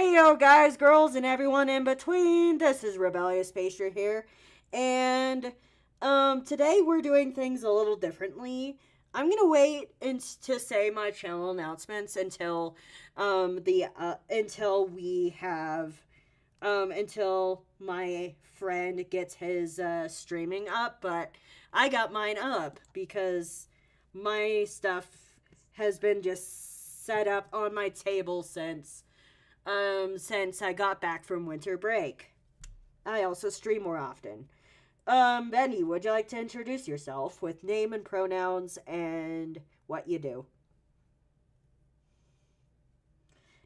Hey yo guys, girls, and everyone in between. This is Rebellious Pastry here. And today we're doing things a little differently. I'm gonna wait to say my channel announcements until the until we have until my friend gets his streaming up, but I got mine up because my stuff has been just set up on my table since I got back from winter break. I also stream more often. Benny, would you like to introduce yourself with name and pronouns and what you do?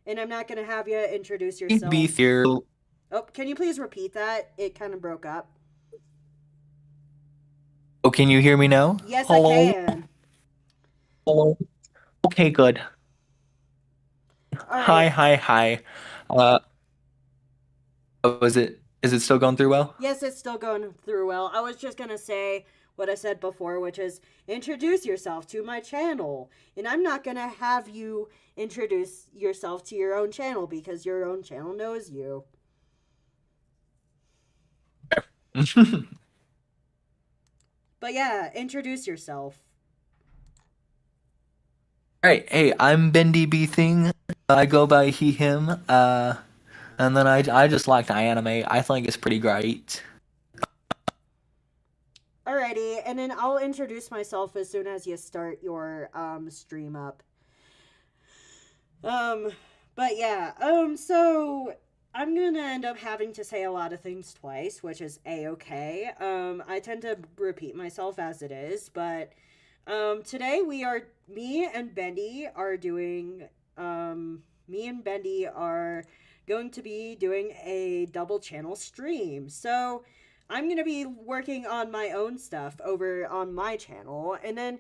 And I'm not gonna have you introduce Be yourself. here. Oh, can you please repeat that? It kind of broke up. Oh, can you hear me now? Yes, I Hello? can. Hello? Okay, good. All Hi, right. hi, hi. Uh, is it still going through well? Yes, it's still going through well. I was just gonna say what I said before, which is introduce yourself to my channel. And I'm not gonna have you introduce yourself to your own channel because your own channel knows you. But yeah, introduce yourself. Alright, hey, I'm Bendy B Thing. I go by he, him. And then I just like to anime. I think it's pretty great. Alrighty, and then I'll introduce myself as soon as you start your stream up. Um, but yeah, so I'm gonna end up having to say a lot of things twice, which is a-okay. I tend to repeat myself as it is, but today me and Bendy are going to be doing a double channel stream. So I'm gonna be working on my own stuff over on my channel, and then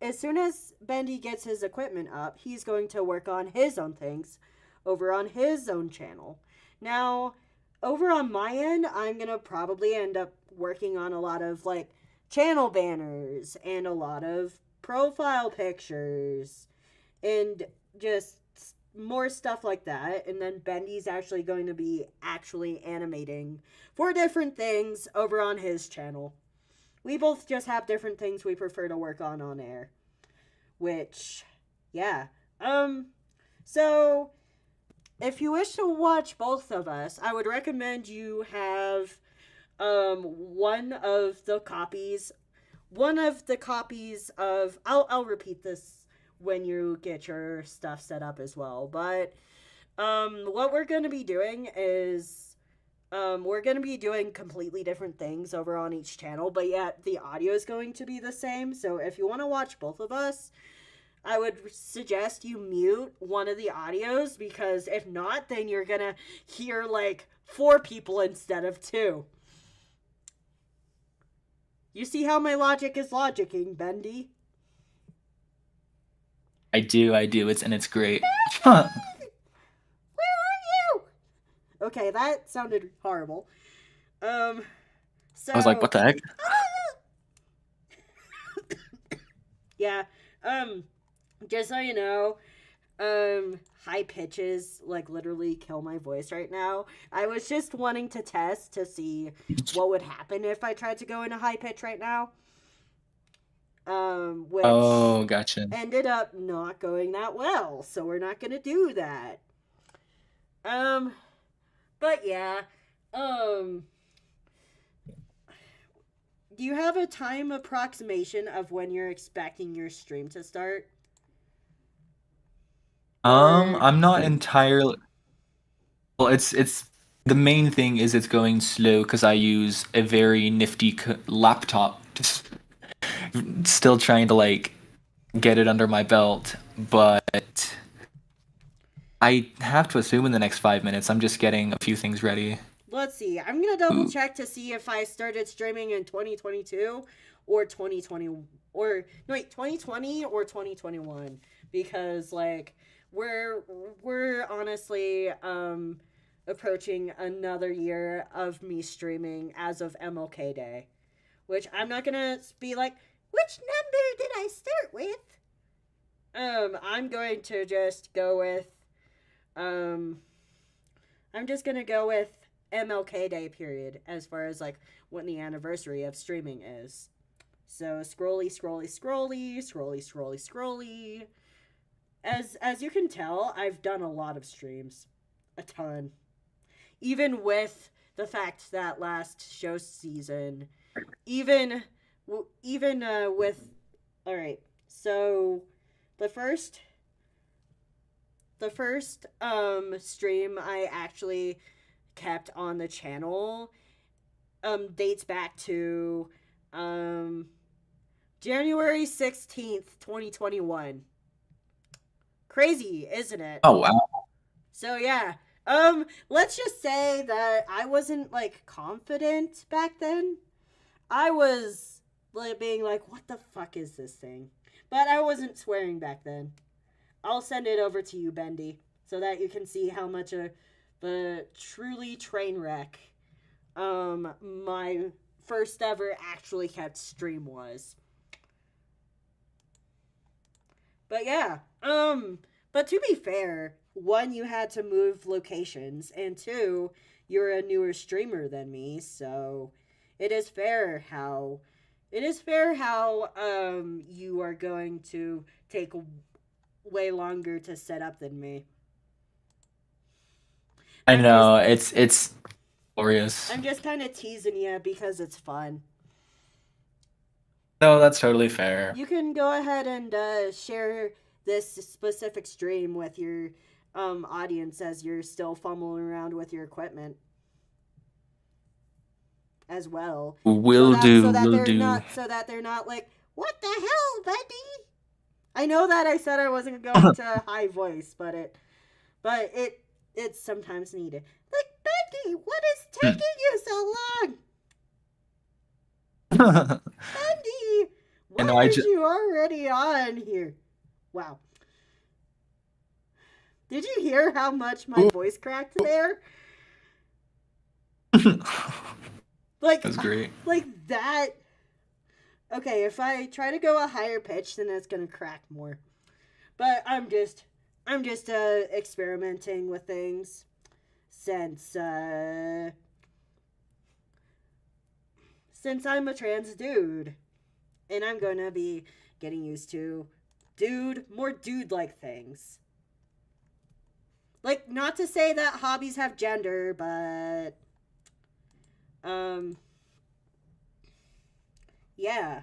as soon as Bendy gets his equipment up, he's going to work on his own things over on his own channel. Now, over on my end, I'm going to probably end up working on a lot of like channel banners and a lot of profile pictures and just more stuff like that. And then Bendy's actually going to be actually animating for different things over on his channel. We both just have different things we prefer to work on air. Which, yeah. So if you wish to watch both of us, I would recommend you have one of the copies of I'll repeat this when you get your stuff set up as well. But what we're going to be doing is we're going to be doing completely different things over on each channel, but yet the audio is going to be the same. So if you want to watch both of us, I would suggest you mute one of the audios, because if not, then you're going to hear like 4 people instead of 2. You see how my logic is logicking, Bendy? I do. It's great. Bendy! Where are you? Okay, that sounded horrible. Um, I was like, what so the heck? yeah, just so you know, high pitches like literally kill my voice right now. I was just wanting to test to see what would happen if I tried to go in a high pitch right now. Which Oh, gotcha. ended up not going that well, so we're not gonna do that. Um, but yeah, um, do you have a time approximation of when you're expecting your stream to start? Or I'm not entirely. Well, it's the main thing is it's going slow because I use a very nifty laptop. Just still trying to like get it under my belt, but I have to assume in the next 5 minutes I'm just getting a few things ready. let's see. I'm gonna double Ooh. check to see if I started streaming in 2022 or 2020, or no, wait, 2020 or 2021, because like we're we're honestly approaching another year of me streaming as of MLK Day, which I'm not gonna be like, which number did I start with? I'm going to just go with um I'm just gonna go with MLK Day period as far as like when the anniversary of streaming is. So scrolly, scrolly, scrolly, scrolly, scrolly, scrolly. As you can tell, I've done a lot of streams, a ton. Even with the fact that last show season, even with, all right. So the first stream I actually kept on the channel dates back to um January 16th, 2021. Crazy, isn't it? Oh wow. So yeah. Let's just say that I wasn't like confident back then. I was like being like, what the fuck is this thing? But I wasn't swearing back then. I'll send it over to you, Bendy, so that you can see how much of the truly train wreck my first ever actually kept stream was. But yeah, but to be fair, one, you had to move locations, and two, you're a newer streamer than me, so it is fair how you are going to take way longer to set up than me. I I'm just know it's glorious. I'm just kind of teasing you because it's fun. No, that's totally fair. You can go ahead and share this specific stream with your audience as you're still fumbling around with your equipment as well. Will do, will do. So that they're not like, what the hell, Bendy? I know that I said I wasn't going to high voice, but it's sometimes needed. Like, Bendy, what is taking you so long? Bendy, why are you already on here? Wow. Did you hear how much my voice cracked there? Like, that's great. Like that. Okay, if I try to go a higher pitch, then it's gonna crack more. But I'm just experimenting with things since I'm a trans dude, and I'm gonna be getting used to more dude-like things. Like, not to say that hobbies have gender, but yeah.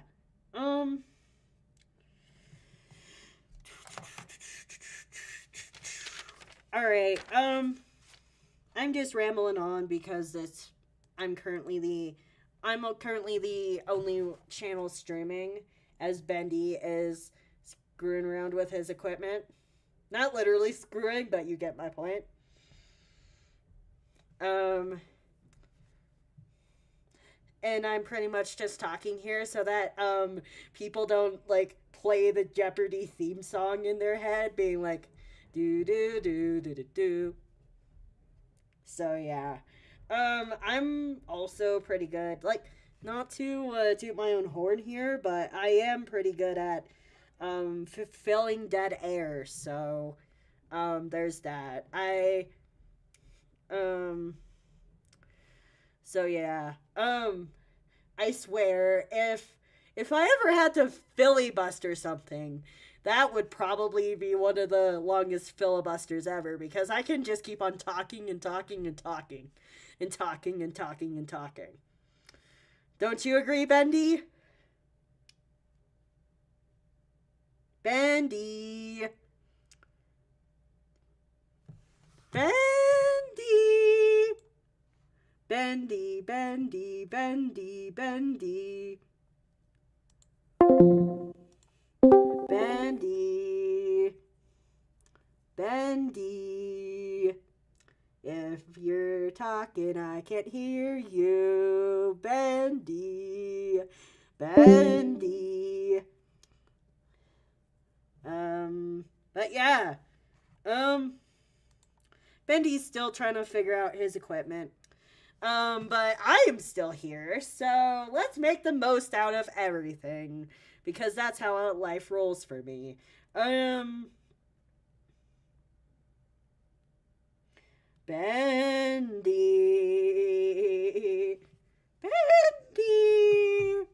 Alright, I'm just rambling on because I'm currently the only channel streaming as Bendy is screwing around with his equipment. Not literally screwing, but you get my point. And I'm pretty much just talking here so that people don't like play the Jeopardy theme song in their head, being like, do do do do do do. So yeah, I'm also pretty good. Like, not to toot my own horn here, but I am pretty good at filling dead air. So there's that. So yeah. I swear, if I ever had to filibuster something, that would probably be one of the longest filibusters ever, because I can just keep on talking and talking and talking and talking and talking and talking. Don't you agree, Bendy? Bendy. Bendy. Bendy, Bendy, Bendy, Bendy. Bendy. Bendy. If you're talking, I can't hear you. Bendy. Bendy. But yeah. Bendy's still trying to figure out his equipment. But I am still here, so let's make the most out of everything, because that's how life rolls for me. Ben Bendy. Bendy.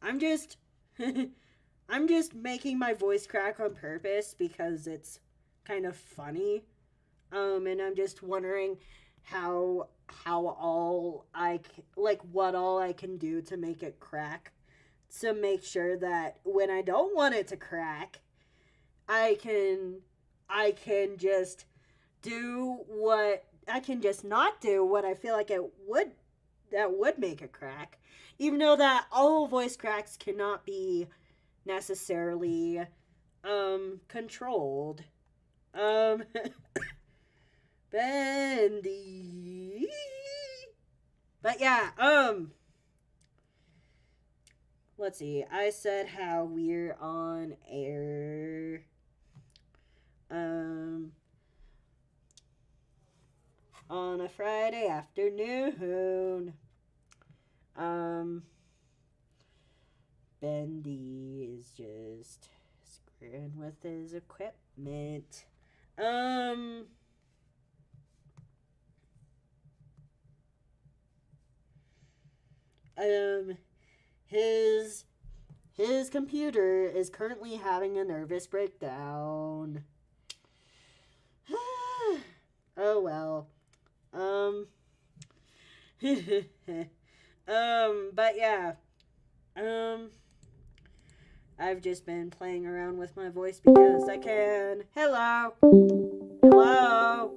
I'm just I'm just making my voice crack on purpose because it's kind of funny. And I'm just wondering how all like what all I can do to make it crack, to make sure that when I don't want it to crack, I can I can just do what I can just not do what I feel like it would that would make it crack. Even though that all voice cracks cannot be necessarily controlled. Um Bendy. But yeah, let's see. I said how we're on air. Um on a Friday afternoon. Um Bendy is just screwing with his equipment. Um um his his computer is currently having a nervous breakdown. Oh well. Um but yeah. Um I've just been playing around with my voice because I can. Hello. Hello.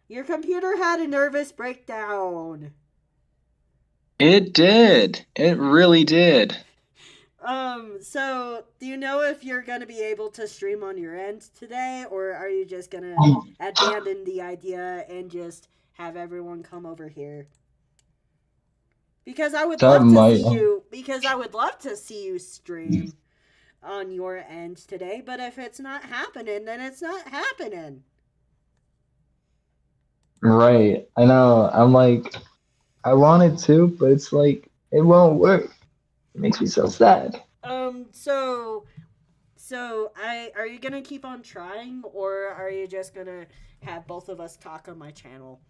Your computer had a nervous breakdown. It did. It really did. So do you know if you're gonna be able to stream on your end today, or are you just gonna abandon the idea and just have everyone come over here? Because I would That love to might. see you. Because I would love to see you stream on your end today. But if it's not happening, then it's not happening. Right. I know. I'm like, I wanted to, but it's like, it won't work. It makes me so sad. So I are you gonna keep on trying, or are you just gonna have both of us talk on my channel?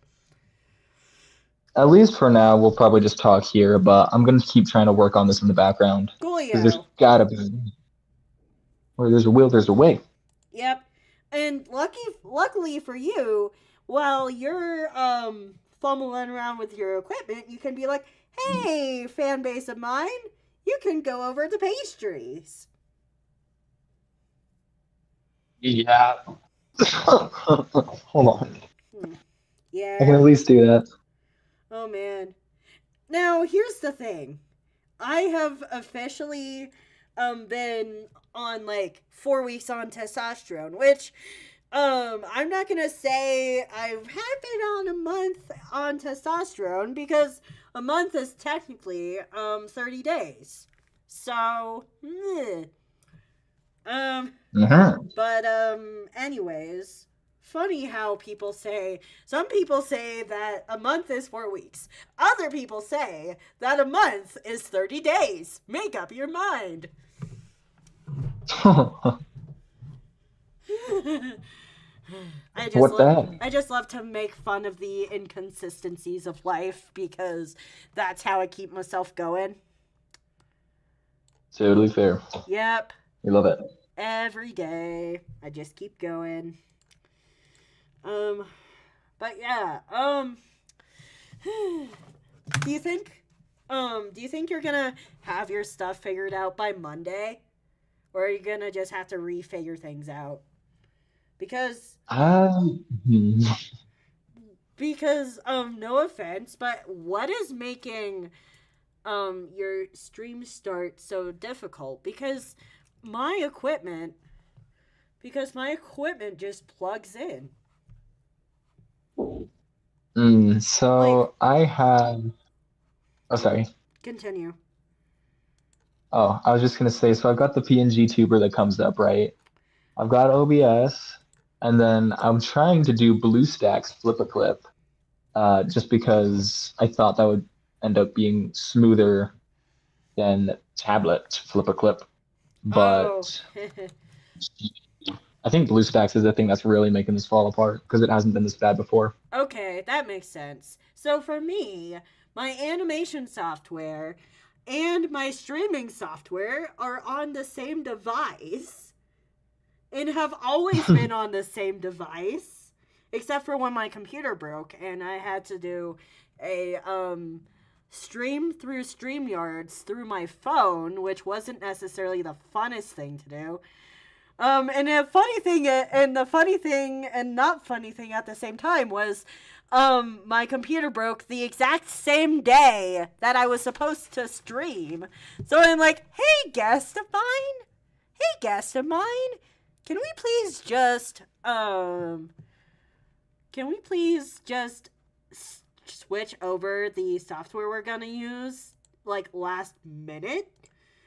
At least for now, we'll probably just talk here, but I'm gonna keep trying to work on this in the background. Because there's Coolio. gotta be, where there's a will, there's a way. Yep. And luckily for you, while you're fumbling around with your equipment, you can be like, "Hey, fan base of mine, you can go over to pastries." Yeah. Hold on. Hmm. I can Yeah. at least do that. Oh man. Now here's the thing. I have officially been on like 4 weeks on testosterone, which I'm not gonna say I've been on a month on testosterone because a month is technically 30 days. So um Mhm. but anyways, funny how some people say that a month is 4 weeks. Other people say that a month is 30 days. Make up your mind. What that? I just love to make fun of the inconsistencies of life because that's how I keep myself going. Totally fair. Yep. We love it. Every day. I just keep going. Um but yeah, do you think you're gonna have your stuff figured out by Monday? Or are you gonna just have to refigure things out? Because Hmm. no offense, but what is making your stream start so difficult? My equipment my equipment just plugs in. Like, So I have. Oh, sorry. continue. Oh, I was just gonna say. So I've got the PNG tuber that comes up, right? I've got OBS, and then I'm trying to do BlueStacks flip a clip, just because I thought that would end up being smoother than tablet flip a clip. Oh. But I think BlueStacks is the thing that's really making this fall apart because it hasn't been this bad before. Okay, that makes sense. So for me, my animation software and my streaming software are on the same device and have always been on the same device, except for when my computer broke and I had to do a stream through StreamYards through my phone, which wasn't necessarily the funnest thing to do. And the funny thing and not funny thing at the same time was, my computer broke the exact same day that I was supposed to stream. So I'm like, hey guest of mine, can we please just, can we please just switch over the software we're gonna use, like, last minute?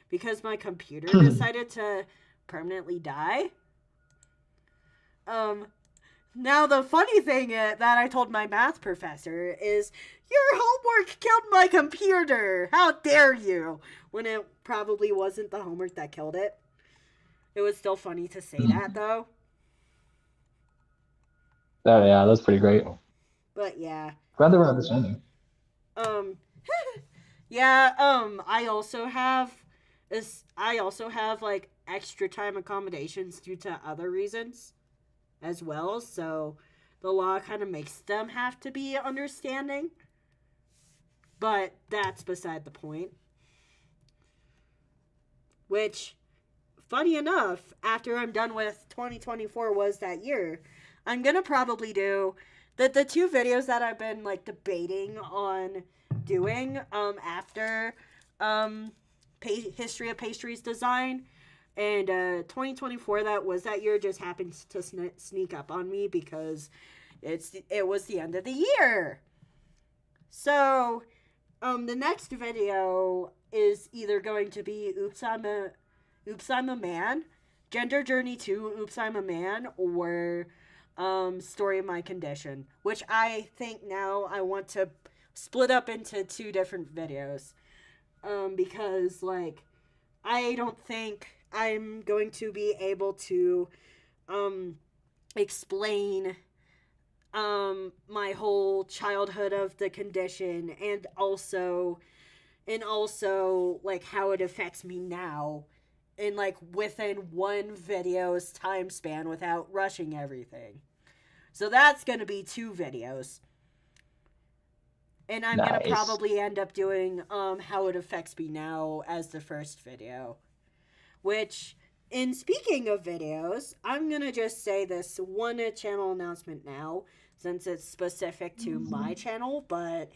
Because my computer decided to permanently die. Now the funny thing that I told my math professor is, your homework killed my computer! How dare you! When it probably wasn't the homework that killed it. It was still funny to say that, though. Yeah, that's pretty great. But yeah. Glad they were understanding. Um, yeah, I also have, like, extra time accommodations due to other reasons as well, so the law kind of makes them have to be understanding. But that's beside the point. Which, funny enough, after I'm done with 2024 was that year, I'm gonna probably do the two videos that I've been, like, debating on doing after history of pastries design, and 2024 that was that year just happened to sneak up on me because it was the end of the year. So the next video is either going to be Oops I'm a Man, Gender Journey 2 Oops I'm a Man, or Story of My Condition, which I think now I want to split up into two different videos. Because, like, I don't think I'm going to be able to explain my whole childhood of the condition, and also like how it affects me now in, like, within one video's time span without rushing everything. So that's going to be two videos. And I'm Nice. going to probably end up doing how it affects me now as the first video. Which, in speaking of videos, I'm going to just say this one channel announcement now, since it's specific to my channel, but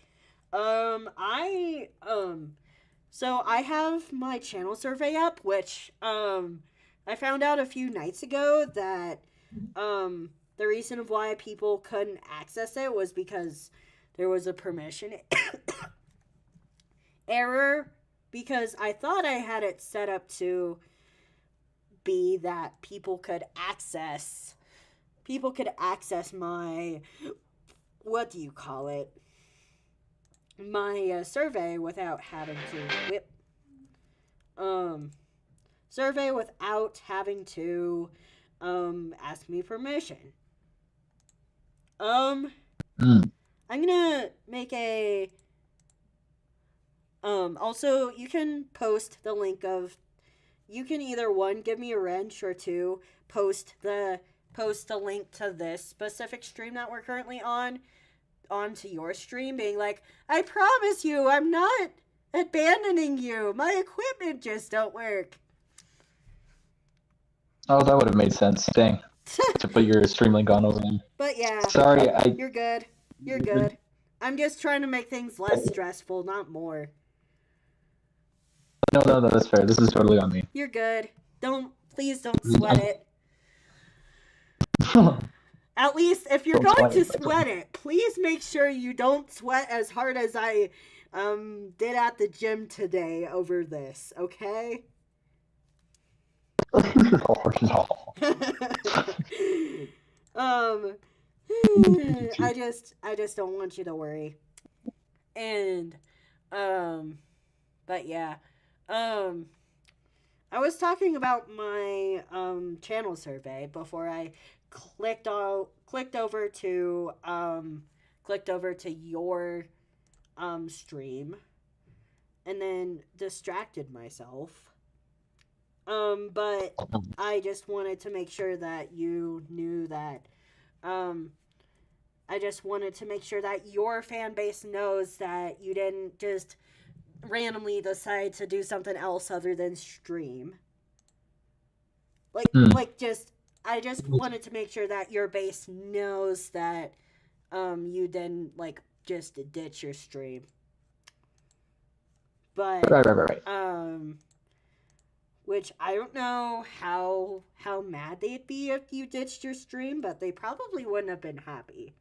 so I have my channel survey up, which I found out a few nights ago that the reason of why people couldn't access it was because there was a permission error, because I thought I had it set up to be that people could access my, what do you call it, my survey without having to ask me permission. I'm gonna make a also, you can post the link of, you can either, one, give me a wrench, or two, post the link to this specific stream that we're currently on onto your stream, being like, I promise you I'm not abandoning you, my equipment just don't work. Oh, that would have made sense. Dang. To put your stream link on over there. But yeah, sorry, you're good. You're good. I'm just trying to make things less stressful, not more. No, that's fair. This is totally on me. You're good. Please don't sweat it. At least if you're going to sweat it, please make sure you don't sweat as hard as I did at the gym today over this, okay? No. I just don't want you to worry. And but yeah. I was talking about my channel survey before I clicked over to your stream and then distracted myself. But I just wanted to make sure that you knew that um I just wanted to make sure that your fan base knows that you didn't just randomly decide to do something else other than stream. Hmm. Just I just wanted to make sure that your base knows that you didn't like just ditch your stream. But Right. um which I don't know how mad they'd be if you ditched your stream, but they probably wouldn't have been happy.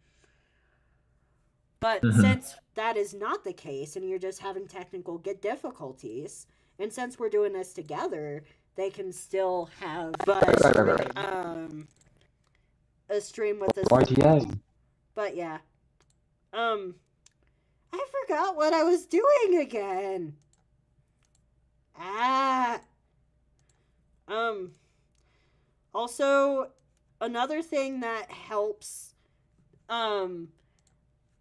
But Mm-hmm. since that is not the case and you're just having technical difficulties, and since we're doing this together, they can still have Right. a stream with us. RTA. But yeah. Um I forgot what I was doing again. Ah. Um Also, another thing that helps um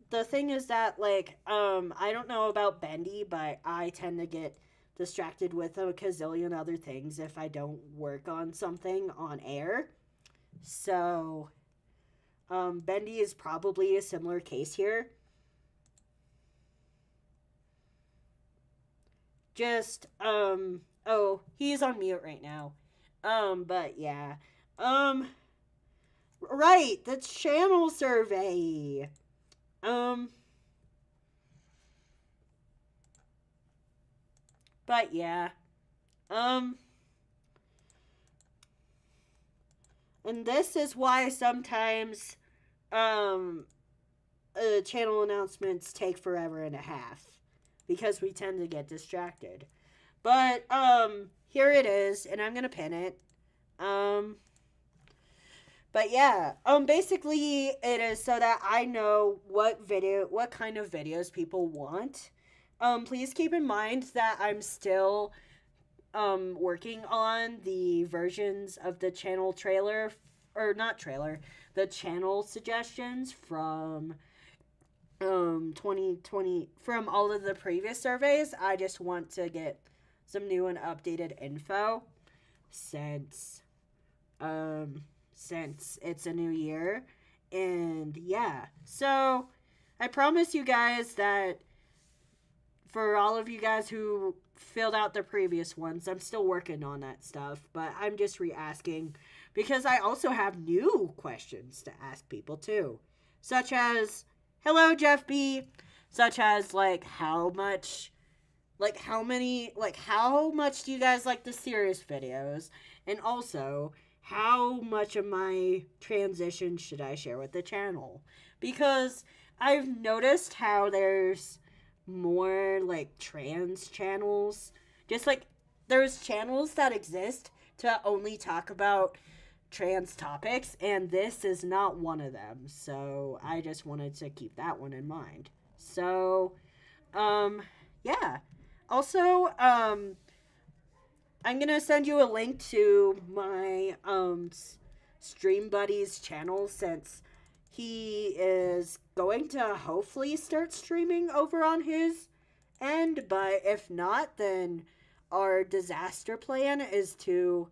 the thing is that I don't know about Bendy, but I tend to get distracted with a gazillion other things if I don't work on something on air. So Bendy is probably a similar case here. Just oh, he's on mute right now. But yeah. Um right, the channel survey. Um but yeah. Um and this is why sometimes um channel announcements take forever and a half because we tend to get distracted. But here it is, and I'm gonna pin it. Um, but yeah, basically it is so that I know what kind of videos people want. Please keep in mind that I'm still working on the versions of the channel trailer, or not trailer, the channel suggestions from 2020 from all of the previous surveys. I just want to get some new and updated info since since it's a new year. And yeah, so I promise you guys that for all of you guys who filled out the previous ones, I'm still working on that stuff, but I'm just re-asking because I also have new questions to ask people too, such as hello Jeff B, such as how much do you guys like the serious videos, and also how much of my transition should I share with the channel, because I've noticed how there's more like trans channels, just like there's channels that exist to only talk about trans topics, and this is not one of them, so I just wanted to keep that one in mind. So yeah, also I'm gonna send you a link to my stream buddy's channel, since he is going to hopefully start streaming over on his end. But if not, then our disaster plan is to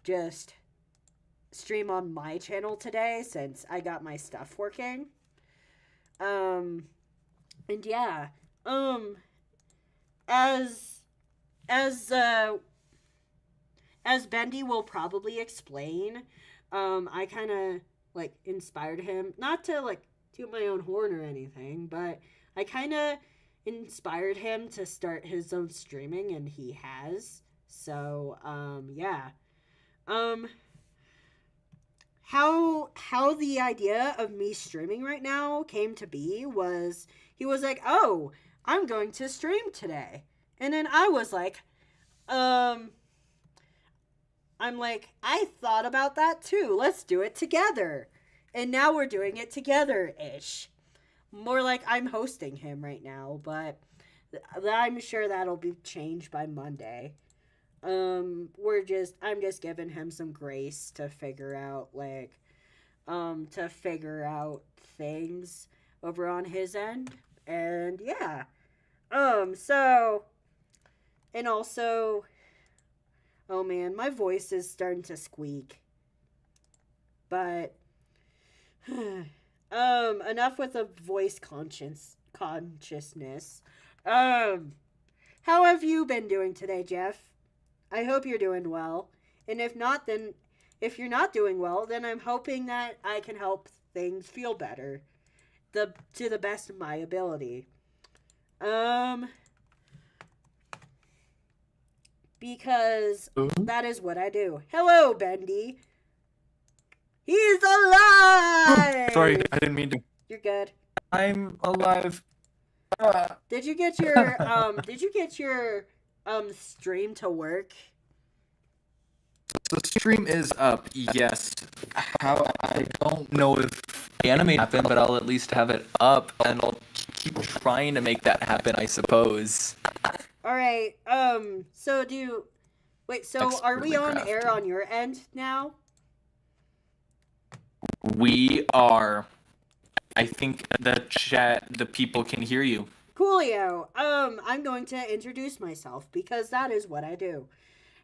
just stream on my channel today, since I got my stuff working. Um and yeah, um as as uh as Bendy will probably explain, I kind of like inspired him, not to like toot my own horn or anything, but I kind of inspired him to start his own streaming, and he has. So, yeah. Um, how the idea of me streaming right now came to be was he was like, "Oh, I'm going to stream today," and then I was like, um, I'm like, I thought about that too. Let's do it together. And now we're doing it together ish. More like I'm hosting him right now, but I'm sure that'll be changed by Monday. I'm just giving him some grace to figure out things over on his end. And yeah. So and also, oh man, my voice is starting to squeak. But enough with the voice consciousness. Um how have you been doing today, Jeff? I hope you're doing well. And if not, then if you're not doing well, then I'm hoping that I can help things feel better to the best of my ability. Um because Mhm. that is what I do. Hello, Bendy. He's Sorry, alive. I didn't mean to. You're good. I'm alive. Ah. Did you get your stream to work? The stream is up, yes. How I don't know if anime happened, but I'll at least have it up, and I'll keep trying to make that happen, I suppose. All right. So do wait. So are we on Expertly air crafted. on your end now? We are. I think the people can hear you. Coolio. I'm going to introduce myself because that is what I do.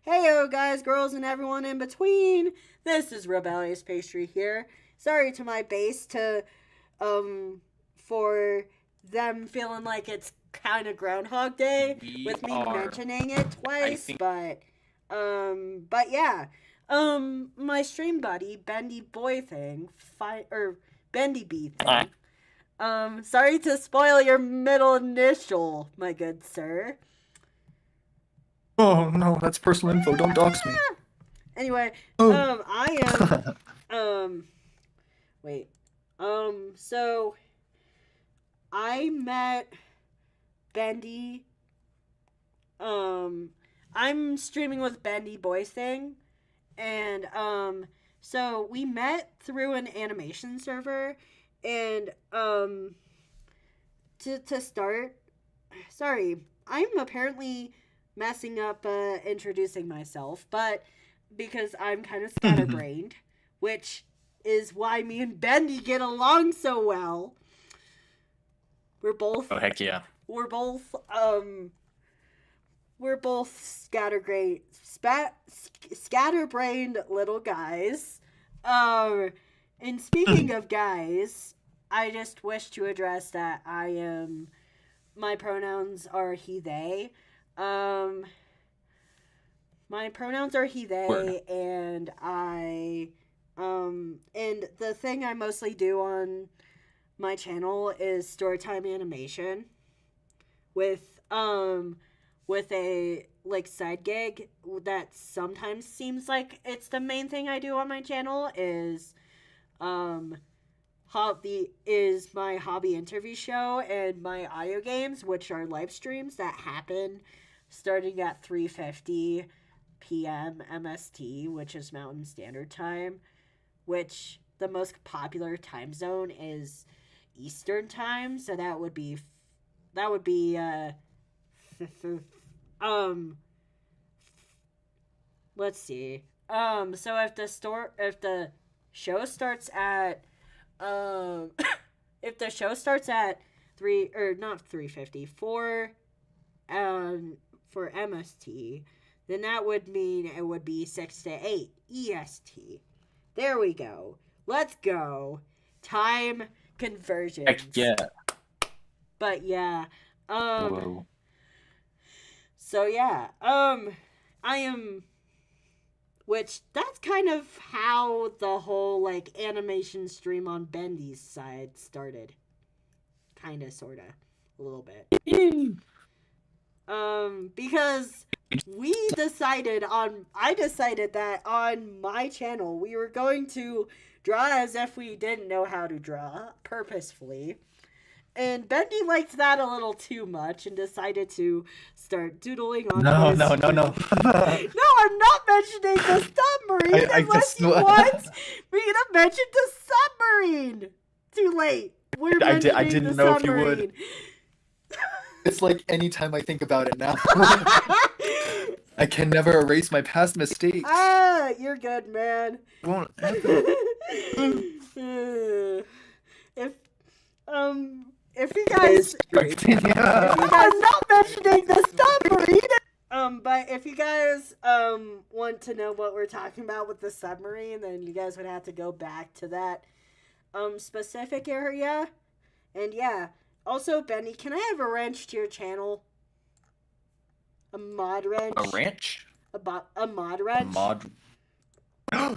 Heyo, guys, girls, and everyone in between. This is Rebellious Pastry here. Sorry to my base for them feeling like it's kind of Groundhog Day with me mentioning it twice, but yeah. My stream buddy, Bendy Boy thing, Bendy B thing. Sorry to spoil your middle initial, my good sir. Oh no, that's personal info. Don't dox me. Anyway, Oh. I am, wait, so I met Bendy, I'm streaming with Bendy Boys thing, and, so we met through an animation server, and, to start, sorry, I'm apparently messing up introducing myself, but because I'm kind of scatterbrained, which is why me and Bendy get along so well. We're both Oh heck yeah. we're both scatterbrained little guys. And speaking of guys, I just wish to address that my pronouns are he they. Um my pronouns are he they Word. and and the thing I mostly do on my channel is storytime animation with with a like side gig that sometimes seems like it's the main thing I do on my channel is um my hobby interview show and my IO games, which are live streams that happen starting at 3:50 p.m. MST, which is Mountain Standard Time, which the most popular time zone is Eastern Time, so that would be um let's see. So if the show starts at um if the show starts at 3 or not 3:50, 4 for MST, then that would mean it would be 6 to 8 EST. There we go. Let's go. Time conversions. Heck yeah. But yeah. Whoa. So yeah. I am which that's kind of how the whole like animation stream on Bendy's side started. Kinda sorta. A little bit. Because I decided that on my channel we were going to draw as if we didn't know how to draw purposefully. And Bendy liked that a little too much and decided to start doodling on his... No. No, I'm not mentioning the submarine unless you want me to mention the submarine. Too late. We're mentioning I didn't the know submarine. if you would. It's like anytime I think about it now. I can never erase my past mistakes. Ah, you're good, man. It won't happen. if if you guys I'm not mentioning this stuff, burrito. But if you guys want to know what we're talking about with the submarine, then you guys would have to go back to that specific area. And yeah. Also, Benny, can I have a wrench to your channel? A mod wrench? A wrench? A mod wrench? A mod.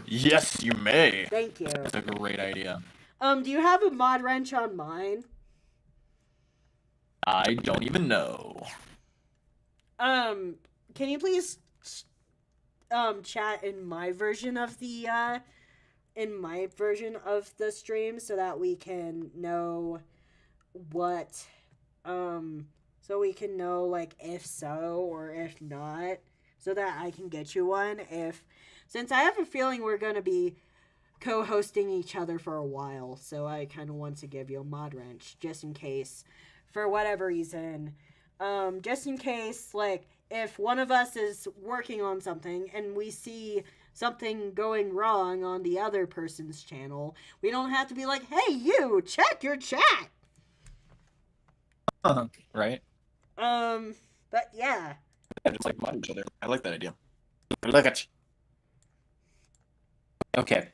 Yes, you may. Thank you. That's a great idea. Do you have a mod wrench on mine? I don't even know. Can you please chat in my version of the stream so that we can know what so we can know like if so or if not, so that I can get you one. Since I have a feeling we're gonna be co-hosting each other for a while, so I kind of want to give you a mod wrench just in case, for whatever reason, just in case, like, if one of us is working on something and we see something going wrong on the other person's channel, we don't have to be like, hey, you, check your chat. Right? But yeah. I just like mod each other. I like that idea. I like it. Okay.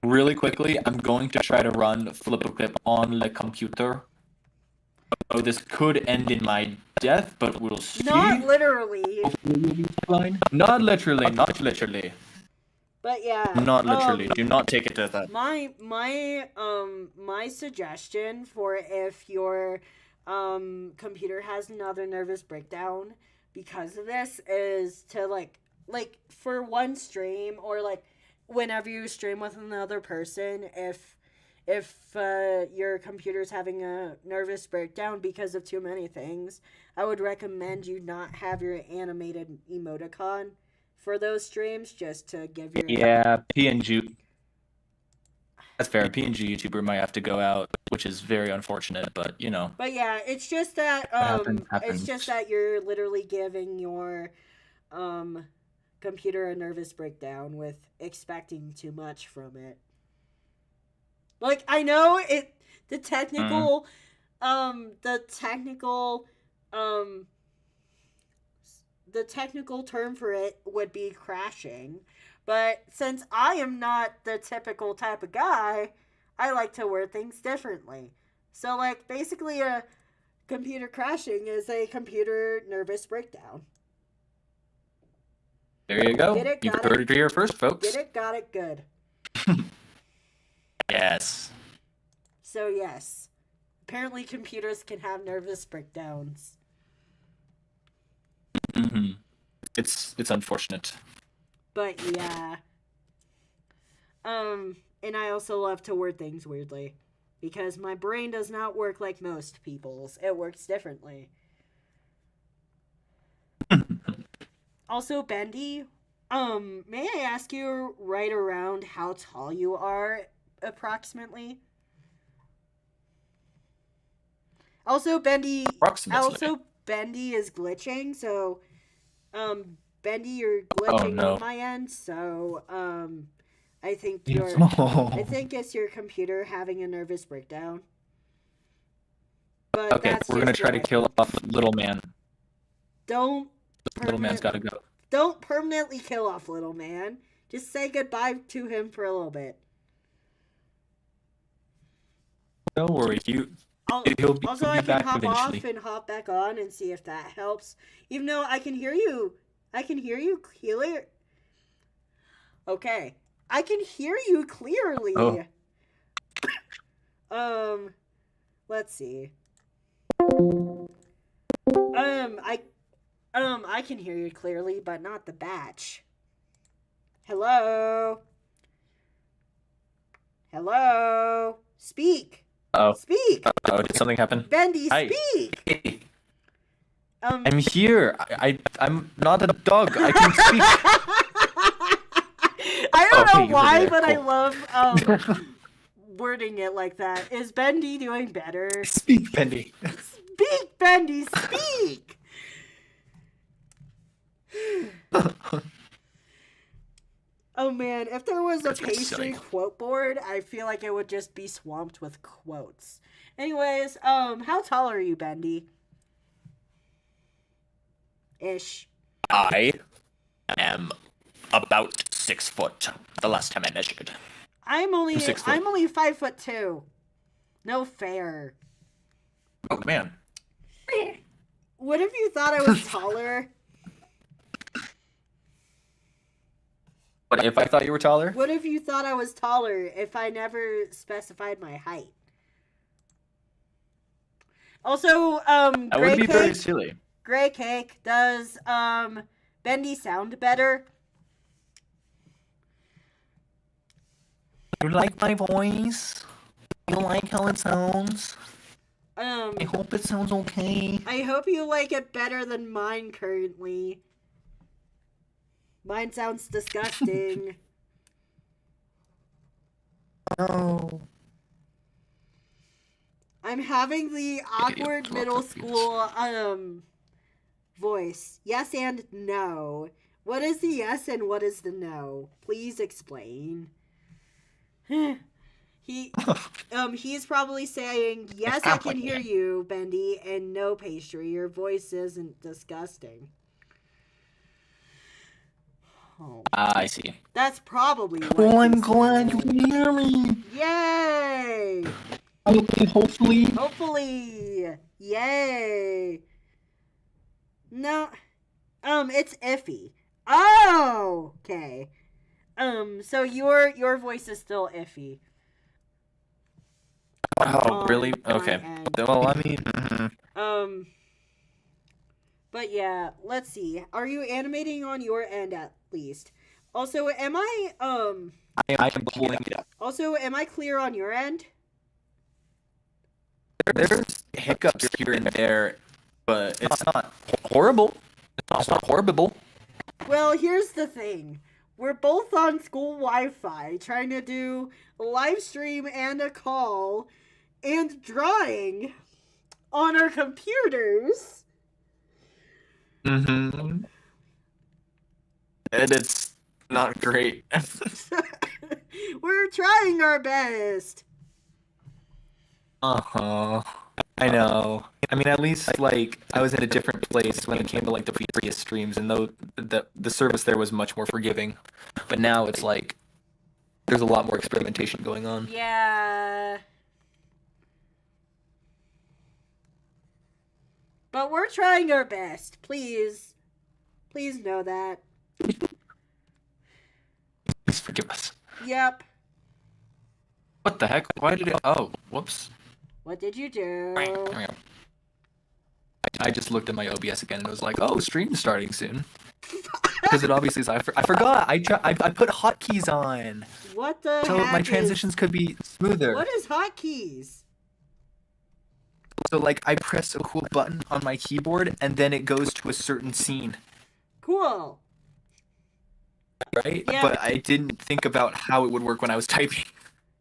Really quickly, I'm going to try to run Flip a Clip on the computer. Oh, this could end in my death, but we'll see. Not literally. Not literally. But yeah. Not literally. Do not take it as that. My suggestion for if your computer has another nervous breakdown because of this is to like for one stream, or like whenever you stream with another person, if your computer's having a nervous breakdown because of too many things, I would recommend you not have your animated emoticon for those streams, just to give your... Yeah, PNG. That's fair. PNG YouTuber might have to go out, which is very unfortunate, but you know. But yeah, it's just that happens. It's just that you're literally giving your computer a nervous breakdown with expecting too much from it. Like, I know the technical term for it would be crashing, but since I am not the typical type of guy, I like to word things differently. So, like, basically a computer crashing is a computer nervous breakdown. There you go. You've heard it here first, folks. Get it, got it, good. Yes. So, yes. Apparently computers can have nervous breakdowns. Mm-hmm. It's unfortunate. But yeah. And I also love to word things weirdly, because my brain does not work like most people's. It works differently. Also, Bendy, may I ask you right around how tall you are approximately? Also, Bendy is glitching, so Bendy, you're glitching on my end, so I think it's your computer having a nervous breakdown. But okay, we're gonna try to kill off Little Man. Little Man's gotta go. Don't permanently kill off Little Man. Just say goodbye to him for a little bit. Don't worry, he'll be I can back hop eventually. off and hop back on and see if that helps. Even though I can hear you. Clear. Okay. I can hear you clearly. Oh. Let's see. I can hear you clearly, but not the batch. Hello? Speak. Oh. Speak. Oh, did something happen? Bendy, Hi. speak. Hey. I'm here. I'm not a dog. I can speak. I don't know why, but I love wording it like that. Is Bendy doing better? Speak, Bendy. Speak, Bendy, speak! Oh man, if there was a That's pastry silly. quote board, I feel like it would just be swamped with quotes. Anyways, how tall are you, Bendy? Ish. I am about 6 foot. The last time I measured. I'm only 6 foot. I'm only 5'2". No fair. Oh man. What if you thought I was taller? What if I thought you were taller? What if you thought I was taller if I never specified my height? Also, That would be very silly. Gray Cake, does Bendy sound better? You like my voice? You like how it sounds? I hope it sounds okay. I hope you like it better than mine currently. Mine sounds disgusting. Oh. I'm having the awkward middle school voice. Yes and no. What is the yes and what is the no? Please explain. He's probably saying, yes, I can hear you, Bendy, and no, Pastry, your voice isn't disgusting. Oh. I see. That's probably what I'm he's glad saying. you can hear me. Yay! Hopefully. Hopefully. Yay. No. It's iffy. Oh, okay. So your voice is still iffy. Oh, really? Okay. Well, I mean... But yeah, let's see. Are you animating on your end at least? Also, am I I am pulling it up. Also, am I clear on your end? There's hiccups here and there, but it's not horrible. It's not horrible. Well, here's the thing. We're both on school Wi-Fi trying to do a live stream and a call and drawing on our computers. Mm-hmm. And it's not great. We're trying our best. Uh-huh. I know. I mean, at least, like, I was in a different place when it came to, like, the previous streams, and the service there was much more forgiving. But now it's, like, there's a lot more experimentation going on. Yeah. But we're trying our best. Please. Please know that. Please forgive us. Yep. What the heck? Why did it... Oh, whoops. What did you do? There we go. I just looked at my OBS again and it was like, oh, stream's starting soon. Because it obviously is. I forgot. I put hotkeys on. What the So heck my transitions could be smoother. What is hotkeys? So, like, I press a cool button on my keyboard and then it goes to a certain scene. Cool. Right? Yeah. But I didn't think about how it would work when I was typing.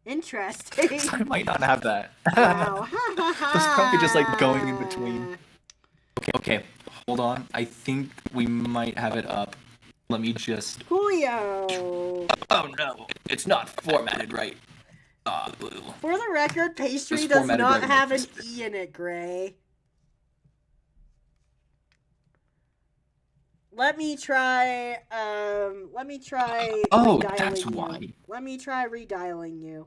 Interesting. So I might not have that. Wow. It's probably just, like, going in between. Okay, hold on. I think we might have it up. Let me just... Julio. Oh no, it's not formatted right. Boo. For the record, Pastry It's does formatted not right have an next. E in it, Gray. Let me try Oh, redialing that's you. why. Let me try redialing you.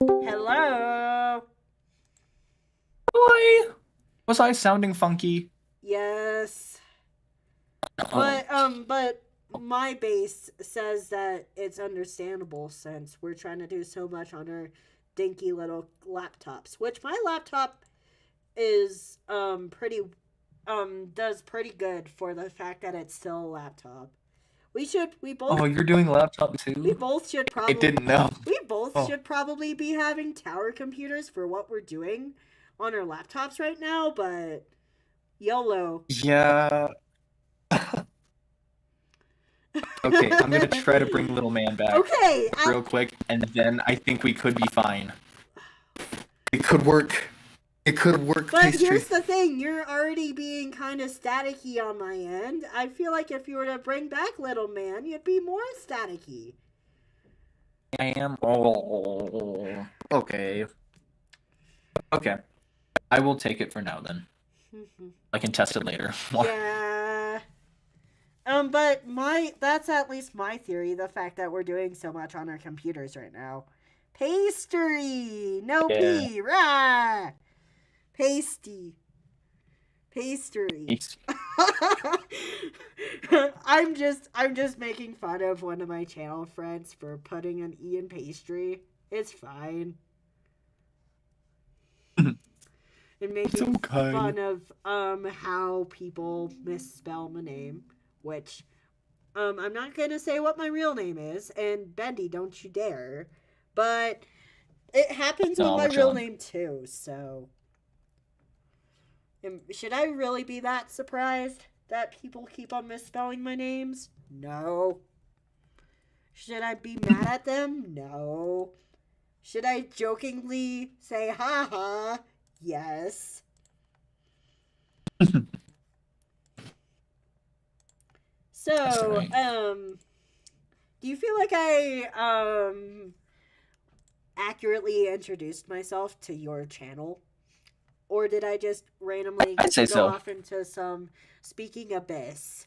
Hello. Boy, was I sounding funky? Yes. Oh. But my base says that it's understandable since we're trying to do so much on our dinky little laptops, which my laptop is does pretty good for the fact that it's still a laptop. We both Oh, you're doing laptop too? we both should probably I didn't know. we both Oh. should probably be having tower computers for what we're doing on our laptops right now, but YOLO. Yeah. Okay, I'm gonna try to bring little man back Okay, real quick, and then I think we could be fine. It could work. It could work, But pastry. here's the thing, you're already being kind of staticky on my end. I feel like if you were to bring back Little Man, you'd be more staticky. I am. Oh, okay. Okay. I will take it for now then. I can test it later. Yeah. But that's at least my theory, the fact that we're doing so much on our computers right now. Pastry! No Yeah. P! Rah! Pasty. Pastry. I'm just making fun of one of my channel friends for putting an E in pastry. It's fine. And It's making okay. fun of how people misspell my name, which I'm not gonna say what my real name is, and Bendy, don't you dare. But it happens No, with I'll my let you real on. name too, so should I really be that surprised that people keep on misspelling my names? No. Should I be mad at them? No. Should I jokingly say ha ha? Yes. That's So, right. do you feel like I accurately introduced myself to your channel? Or did I just randomly I'd say go so. off into some speaking abyss?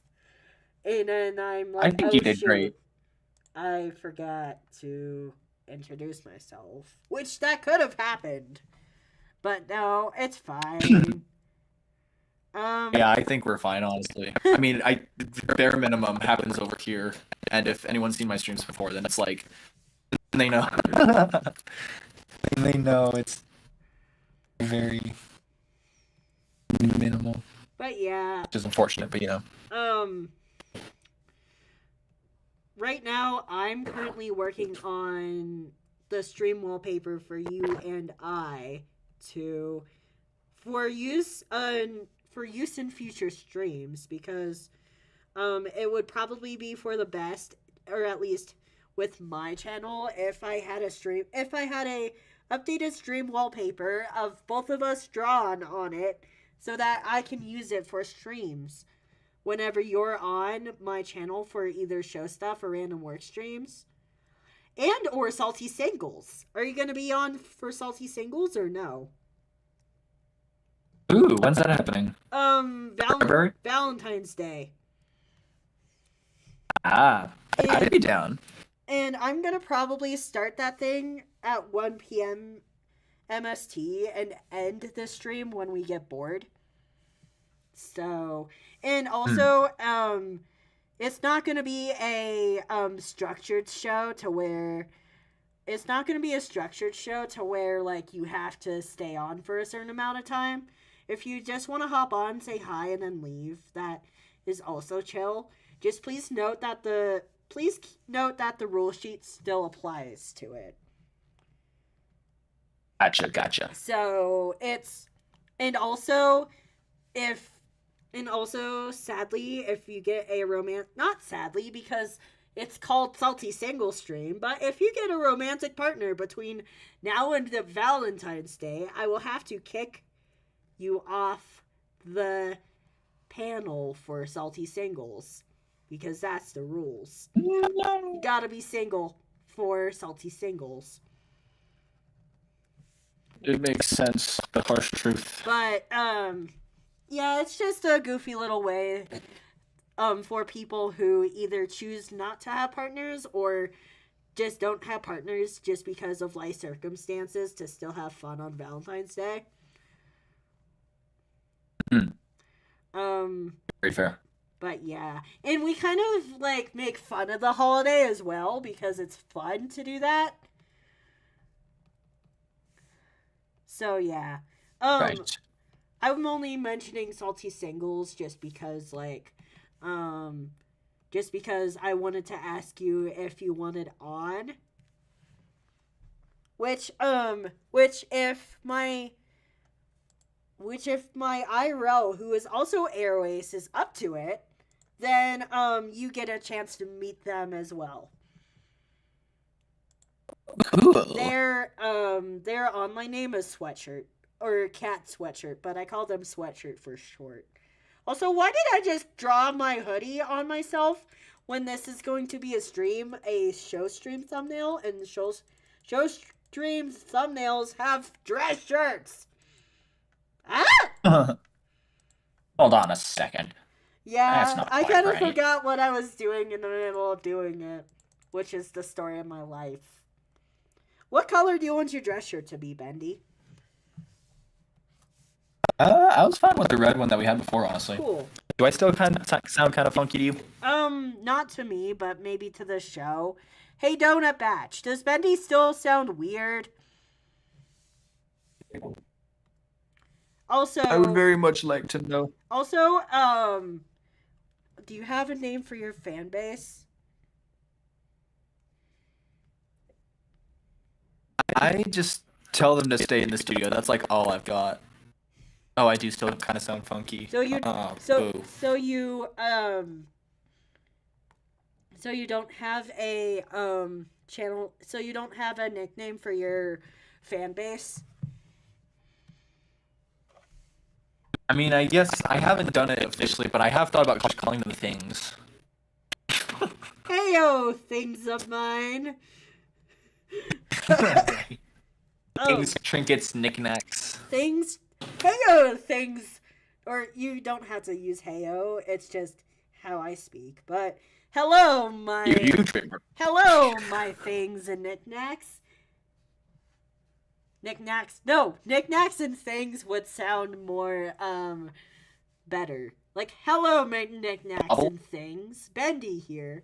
And then I'm I like, think you oh did shoot, great. I forgot to introduce myself. Which that could have happened. But no, it's fine. Yeah, Um, I think we're fine, honestly. I mean, the bare minimum happens over here, and if anyone's seen my streams before, then it's like they know. They know it's very minimal, but yeah, which is unfortunate, but um, right now I'm currently working on the stream wallpaper for you and I to for use for use in future streams because it would probably be for the best, or at least with my channel, if I had a updated stream wallpaper of both of us drawn on it so that I can use it for streams whenever you're on my channel for either show stuff or random work streams and or salty singles. Are you going to be on for salty singles or no? ooh, when's that happening? February? Valentine's Day. Ah, I'd And be down. I'm going to probably start that thing at 1 p.m. MST and end the stream when we get bored. So, and Hmm. also it's not going to be a structured show to where like you have to stay on for a certain amount of time. If you just want to hop on, say hi, and then leave, that is also chill. Just please note that the rule sheet still applies to it. Gotcha. So it's and also if and also sadly if you get a romance, not sadly because it's called salty single stream, but if you get a romantic partner between now and the Valentine's Day, I will have to kick you off the panel for salty singles because that's the rules. You gotta be single for salty singles. It makes sense. The harsh truth. But yeah, it's just a goofy little way for people who either choose not to have partners or just don't have partners just because of life circumstances to still have fun on Valentine's Day. Hmm. Um Very fair. but yeah, and we kind of like make fun of the holiday as well because it's fun to do that. So yeah. Um Right. I'm only mentioning salty singles um just because I wanted to ask you if you wanted on. Which if my IRL, who is also Airways, is up to it, then you get a chance to meet them as well. Cool. Their online name is Sweatshirt or Cat Sweatshirt, but I call them Sweatshirt for short. Also, why did I just draw my hoodie on myself when this is going to be a show stream thumbnail, and the show stream thumbnails have dress shirts? Ah! Hold on a second. That's Yeah, not I quite kind of right. forgot what I was doing in the middle of doing it, which is the story of my life. What color do you want your dress shirt to be, Bendy? I was fine with the red one that we had before, honestly. Cool. Do I still kind of sound kind of funky to you? Not to me, but maybe to the show. Hey, Donut Batch, does Bendy still sound weird? I would Also, very much like to know. also, do you have a name for your fan base? I just tell them to stay in the studio. That's like all I've got. Oh, I do still kind of sound funky. So you, Oh, so boo. so you, so you don't have a channel. So you don't have a nickname for your fan base. I mean, I guess I haven't done it officially, but I have thought about just calling them things. Heyo, things of mine. Oh, Things, trinkets, knickknacks. things. Heyo, things. Or you don't have to use heyo. It's just how I speak. But hello, You trimmer. hello, my things and knickknacks. Knickknacks. No, knickknacks and things would sound more better. Like hello, my knickknacks Oh and things. Bendy here.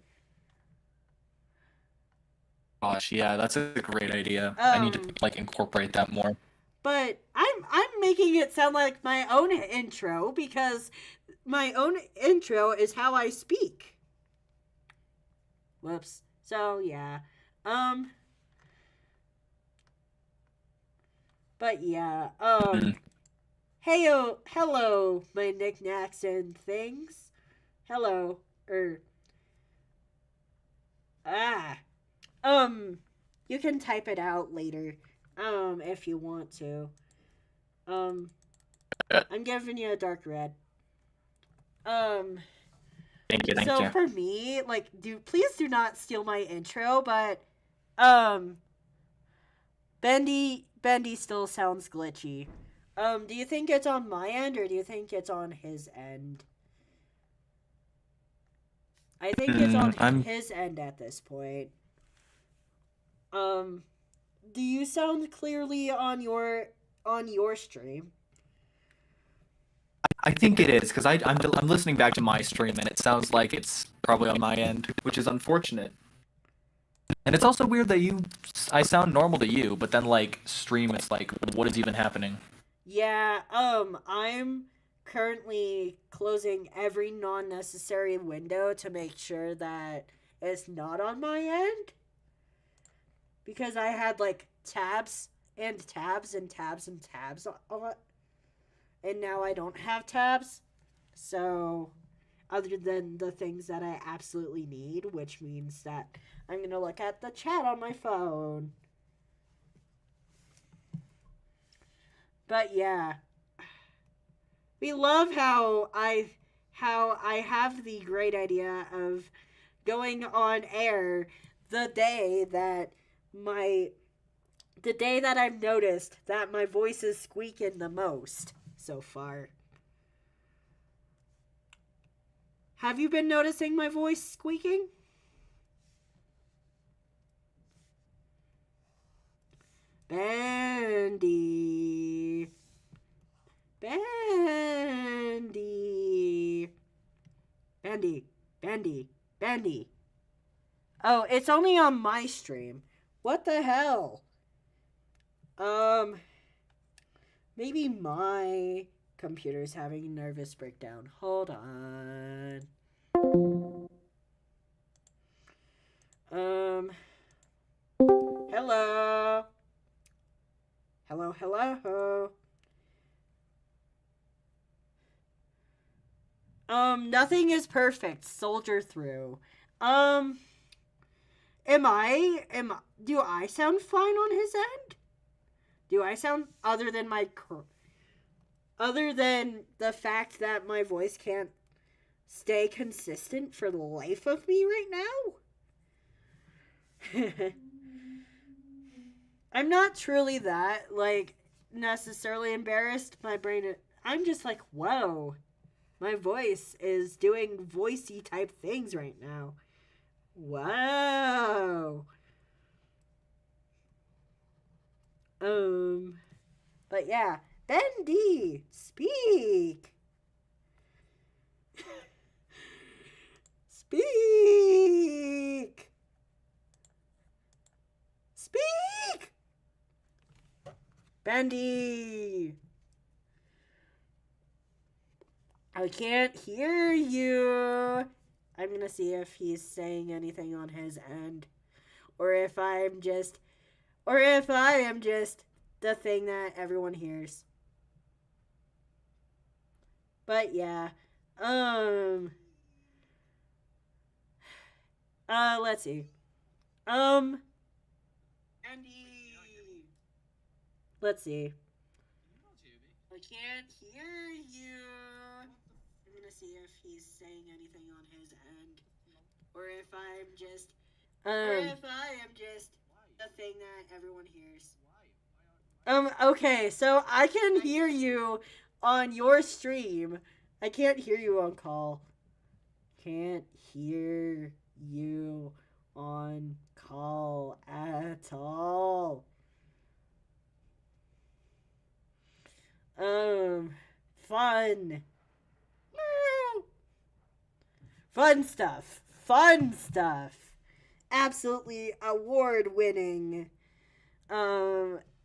gosh, yeah, that's a great idea. I need to Um, like incorporate that more. but I'm making it sound like my own intro because my own intro is how I speak. Whoops. So yeah. Um but yeah. Hmm. Hello, my knickknacks and things. Hello. Er ah. You can type it out later. If you want to. Um I'm giving you a dark red. Um Thank you, thank So you. for me, like, please do not steal my intro, but um, Bendy still sounds glitchy. Do you think it's on my end or do you think it's on his end? I think it's on I'm. his end at this point. Um, do you sound clearly on your stream? I think it is because I'm listening back to my stream and it sounds like it's probably on my end, which is unfortunate. And it's also weird that I sound normal to you, but then like stream, it's like, what is even happening? Yeah, I'm currently closing every non-necessary window to make sure that it's not on my end because I had like tabs and tabs and tabs and tabs on, and now I don't have tabs. So, other than the things that I absolutely need, which means that I'm going to look at the chat on my phone. But yeah, we love how I have the great idea of going on air the day that my the day that I've noticed that my voice is squeaking the most so far. Have you been noticing my voice squeaking? Bendy. Bendy. Bendy. Bendy. Bendy. Oh, it's only on my stream. What the hell? Um, maybe my computer's having a nervous breakdown. Hold on. Um, hello. Hello, hello. Nothing is perfect. Soldier through. Um, do I sound fine on his end? Do I sound other than the fact that my voice can't stay consistent for the life of me right now? I'm not truly that, like, necessarily embarrassed. I'm just like, whoa, my voice is doing voicey type things right now. Wow. But yeah, Bendy, speak. Speak. Speak. Bendy. I can't hear you. I'm gonna see if he's saying anything on his end. Or if I am just the thing that everyone hears. But yeah. Let's see. Andy. Let's see. I can't hear you. I'm gonna see if he's saying anything on his end. Or if I am just the thing that everyone hears. Okay, so I can hear you on your stream. I can't hear you on call. Can't hear you on call at all. Fun. Fun stuff. Fun stuff. Absolutely award-winning.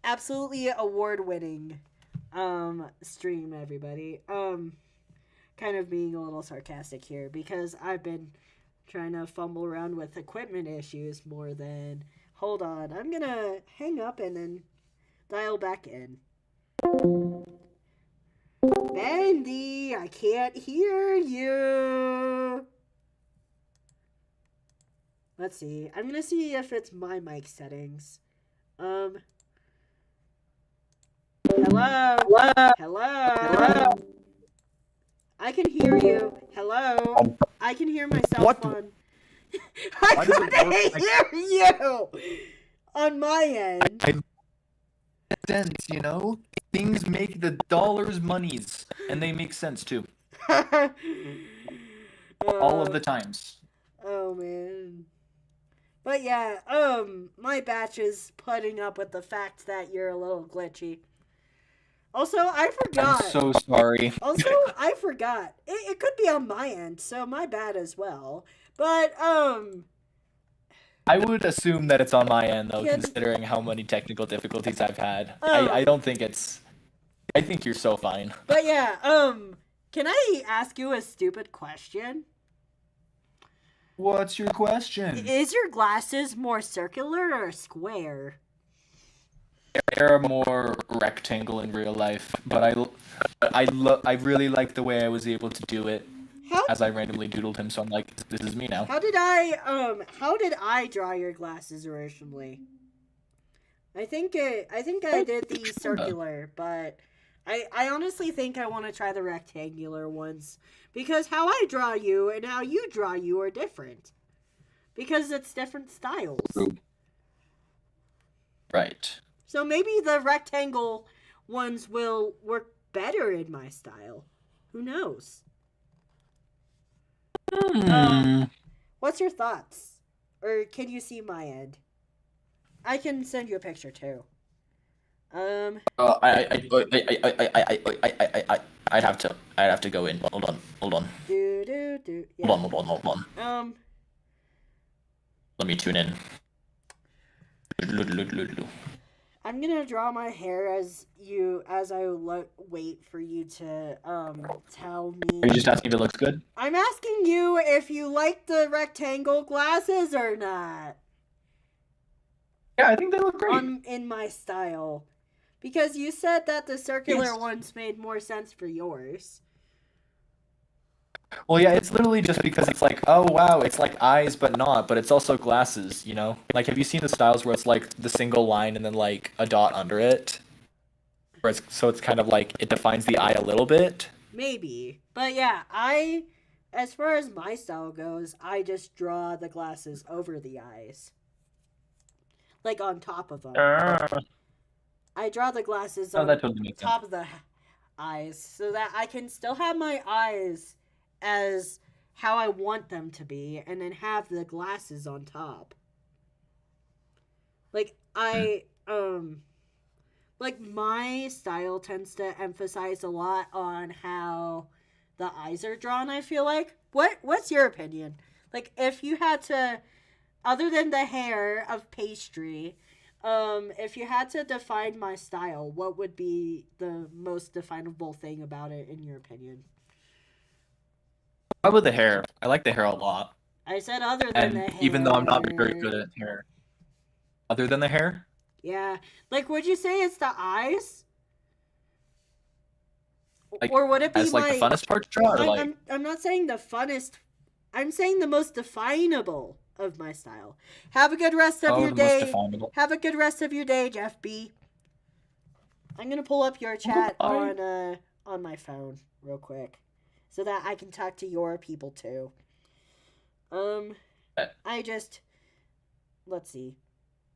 Absolutely award-winning stream, everybody. Kind of being a little sarcastic here because I've been trying to fumble around with equipment issues more than... Hold on, I'm gonna hang up and then dial back in. Bendy, I can't hear you. Let's see. I'm gonna see if it's my mic settings. Hello? Hello? I can hear you. Hello? I can hear myself What? on... I couldn't hear you! On my end. Sense, you know? Things make the dollars monies, and they make sense too. All of the times. Oh, man. But yeah, my batch is putting up with the fact that you're a little glitchy. Also, I forgot. I'm so sorry. Also, I forgot. It could be on my end, so my bad as well. But, I would assume that it's on my end, though, considering how many technical difficulties I've had. I don't think it's... I think you're so fine. But yeah, can I ask you a stupid question? What's your question? Is your glasses more circular or square? They're more rectangle in real life, but I really like the way I was able to do it as I randomly doodled him, so I'm like, this is me now. How did I draw your glasses originally? I think I did the circular, but I honestly think I want to try the rectangular ones because how I draw you and how you draw you are different. Because it's different styles. Right. So maybe the rectangle ones will work better in my style. Who knows? What's your thoughts? Or can you see my end? I can send you a picture too. I'd have to go in. Hold on. Yeah. Hold on. Let me tune in. I'm gonna draw my hair as I wait for you to tell me. Are you just asking if it looks good? I'm asking you if you like the rectangle glasses or not. Yeah, I think they look great. In my style. Because you said that the circular ones made more sense for yours. Well, yeah, it's literally just because it's like, oh wow, it's like eyes but not, but it's also glasses, you know? Like, have you seen the styles where it's like the single line and then like a dot under it? Where it's so it's kind of like it defines the eye a little bit. Maybe. But yeah, as far as my style goes, I just draw the glasses over the eyes. Like on top of them. Ah. I draw the glasses Oh, on that totally makes sense. top of the eyes so that I can still have my eyes as how I want them to be and then have the glasses on top. Like Hmm. like my style tends to emphasize a lot on how the eyes are drawn, I feel like. What's your opinion? Like if you had to, other than the hair of pastry, if you had to define my style, what would be the most definable thing about it in your opinion? How about the hair? I like the hair a lot. I said other than And the even though I'm not very hair. good at hair, other than the hair, Yeah. Like would you say it's the eyes? like Or would it be as like the my funnest part to draw, or like I'm not saying the funnest. I'm saying the most definable of my style. Have a good rest of oh, your the most day. definable. Have a good rest of your day, Jeff B. I'm gonna pull up your chat I on my phone real quick, so that I can talk to your people too. Um, I just let's see.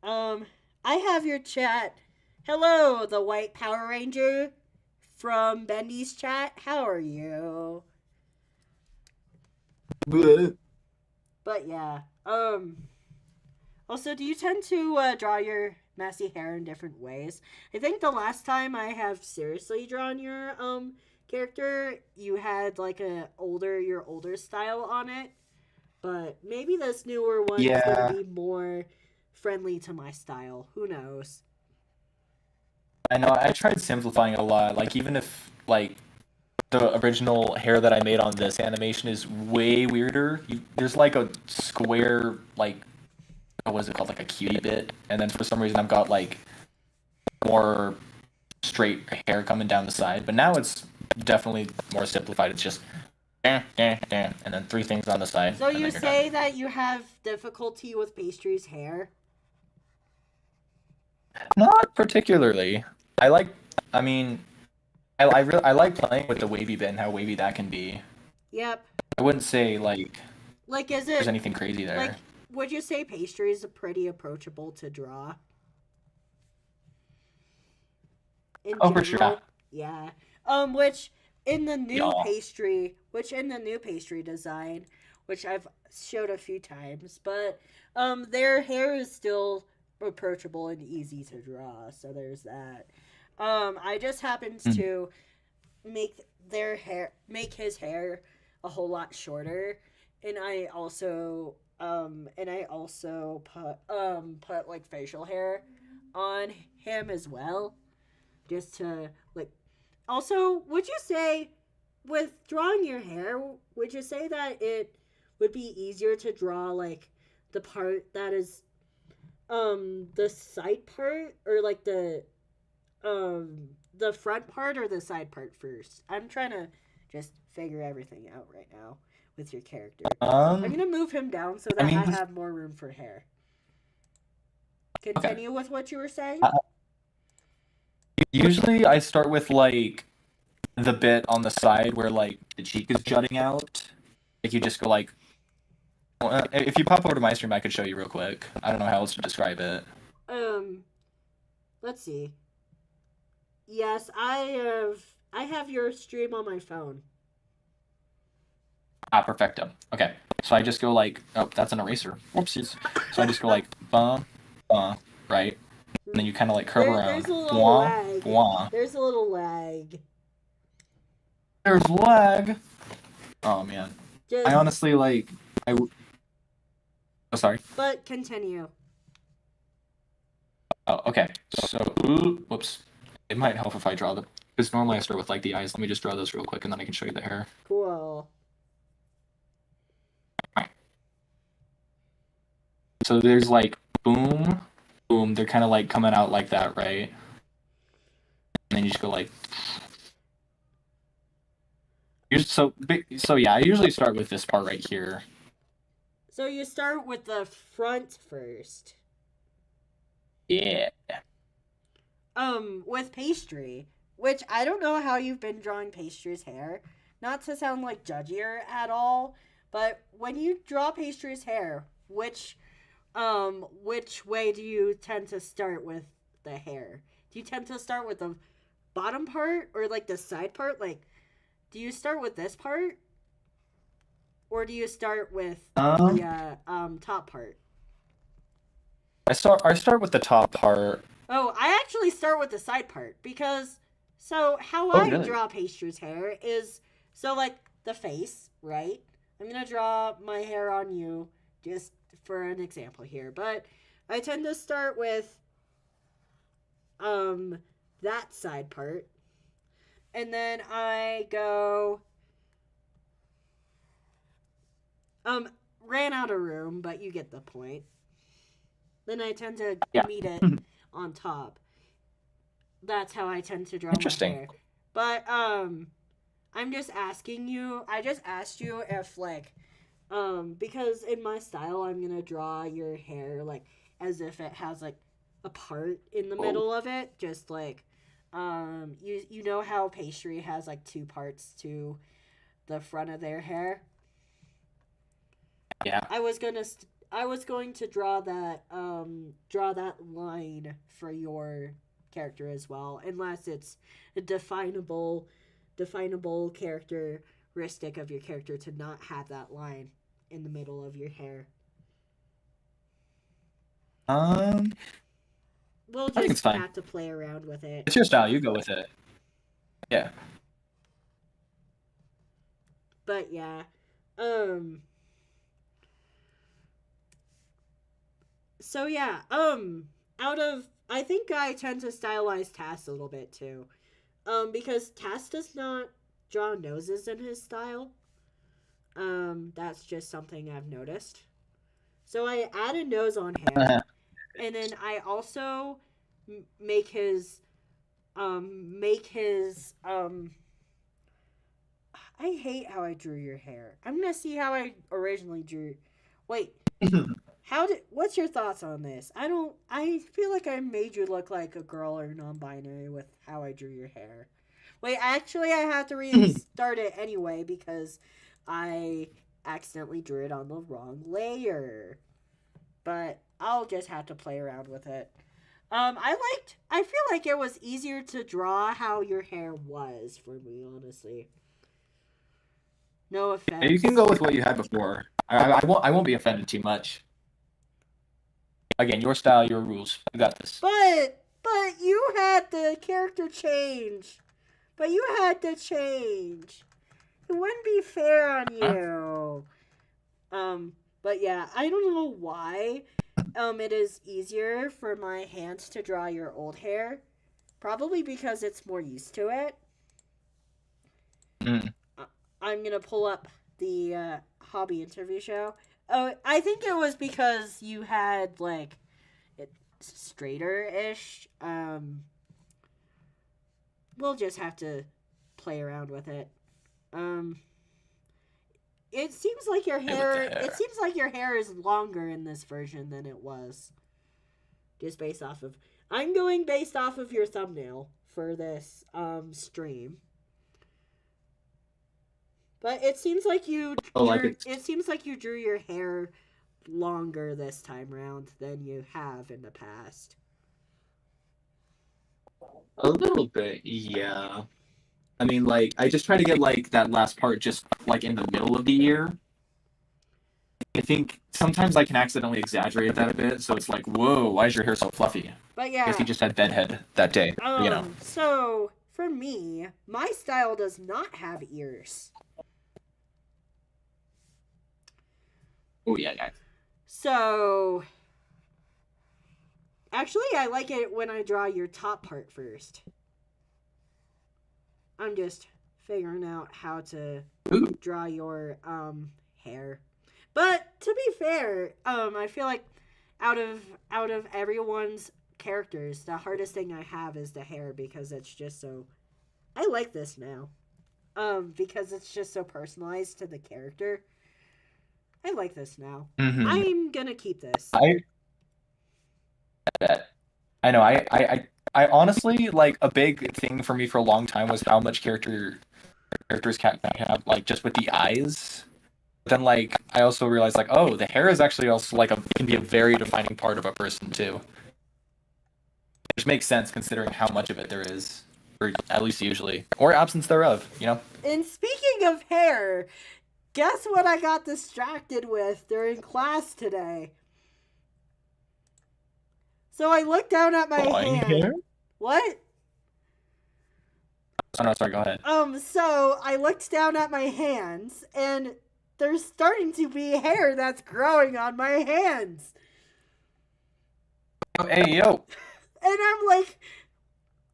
Um, I have your chat. Hello, the White Power Ranger from Bendy's chat. How are you? Bleh. But yeah. Also, do you tend to draw your messy hair in different ways? I think the last time I have seriously drawn your character, you had like your older style on it. But maybe this newer one is gonna Yeah, be more friendly to my style. Who knows? I know. I tried simplifying it a lot. Like even if like the original hair that I made on this animation is way weirder. There's like a square like what was it called, like a cutie bit, and then for some reason I've got like more straight hair coming down the side. But now it's definitely more simplified. It's just and then three things on the side, So and you then you're done. say that you have difficulty with pastry's hair? Not particularly. I like. I mean, I like playing with the wavy bit and how wavy that can be. Yep. I wouldn't say like Like, is there's it anything crazy like? there. Would you say pastry is pretty approachable to draw in Oh, for sure. Yeah. general? Yeah. Which in the new Yeah. pastry, design, which I've showed a few times, but their hair is still approachable and easy to draw. So there's that. I just happens Mm. to make make his hair a whole lot shorter, and I also put like facial hair on him as well, just to like. Also, would you say with drawing your hair, would you say that it would be easier to draw like the part that is the side part, or like the front part or the side part first? I'm trying to just figure everything out right now with your character. I'm Um. gonna move him down so I that I mean, have more room for hair. okay. Continue with what you were saying. Uh, Usually I start with like the bit on the side where like the cheek is jutting out. Like you just go like, if you pop over to my stream, I could show you real quick. I don't know how else to describe it. Um, let's see. Yes, I have your stream on my phone. Ah, perfecto. Okay, so I just go like, oh, that's an eraser. Whoopsies. So I just go like, right, and then you kind of like curve There's around, a little blah, lag. blah. There's a little lag. There's lag. Oh man, I Just, honestly like, oh sorry. but continue. Oh, okay. So, ooh, whoops. It might help if I draw the, because normally I start with like the eyes. Let me just draw those real quick, and then I can show you the hair. Cool. Alright. So there's like boom, boom. They're kind of like coming out like that, right? And then you just go like, So yeah, I usually start with this part right here. So you start with the front first. Yeah. With pastry, which I don't know how you've been drawing pastry's hair. Not to sound like judgier at all, but when you draw pastry's hair, which way do you tend to start with the hair? Do you tend to start with the bottom part or like the side part? Like, do you start with this part or do you start with the Um, top part? I start with the top part. Oh, I actually start with the side part because so how Oh, I really? draw pastry's hair is so like the face, right? I'm gonna draw my hair on you just for an example here, but I tend to start with um that side part, and then I go um ran out of room, but you get the point. Then I tend to Yeah. meet it on top. That's how I tend to draw my Interesting. hair. But I'm just asking you. I just asked you if like because in my style I'm going to draw your hair like as if it has like a part in the Oh, middle of it, just like you know how pastry has like two parts to the front of their hair. yeah. I was going to draw that line for your character as well, unless it's a definable characteristic of your character to not have that line in the middle of your hair. Um, We'll I think it's just fine. have to play around with it. It's your style. You go with it. Yeah. But yeah. Um so yeah, out of I think I tend to stylize Tass a little bit too. Because Tass does not draw noses in his style. That's just something I've noticed. So I add a nose on him, and then I also make his I hate how I drew your hair. I'm gonna see how I originally drew. Wait, what's your thoughts on this? I feel like I made you look like a girl or non-binary with how I drew your hair. Wait, actually I have to restart it anyway because I accidentally drew it on the wrong layer. But I'll just have to play around with it. I feel like it was easier to draw how your hair was for me, honestly. No You can offense. go with what you had before. I won't be offended too much. Again, your style, your rules. You got this. But you had the character change. But you had to change. It wouldn't be fair on Huh? you. But yeah, I don't know why. It is easier for my hands to draw your old hair. Probably because it's more used to it. Mm. Uh, I'm gonna pull up the hobby interview show. Oh, I think it was because you had like it straighter ish. We'll just have to play around with it. Um, it seems like your Play with the hair. It hair. seems like your hair is longer in this version than it was. Just based off of. I'm going based off of your thumbnail for this stream. But it seems like you Oh, like drew. it's It seems like you drew your hair longer this time around than you have in the past. a little bit, yeah. I mean, like, I just try to get like that last part just like in the middle of the ear. I think sometimes I can accidentally exaggerate that a bit, so it's like, whoa, why is your hair so fluffy? I But guess you yeah, just had bedhead that day, you know. So for me, my style does not have ears. Oh yeah, guys. So actually, I like it when I draw your top part first. I'm just figuring out how to Ooh, draw your hair. But to be fair, I feel like out of out of everyone's characters, the hardest thing I have is the hair because it's just so I like this now. because it's just so personalized to the character. I like this now. Hmm. I'm gonna keep this. I bet. I know. I honestly like a big thing for me for a long time was how much characters can have like just with the eyes. Then like I also realized like oh the hair is actually also like a can be a very defining part of a person too, which makes sense considering how much of it there is, or at least usually, or absence thereof. You know. And speaking of hair, guess what I got distracted with during class today? So I looked down at my Drawing hair? hand. What? Oh no, sorry. Go ahead. So I looked down at my hands and there's starting to be hair that's growing on my hands. Oh, hey yo. And I'm like,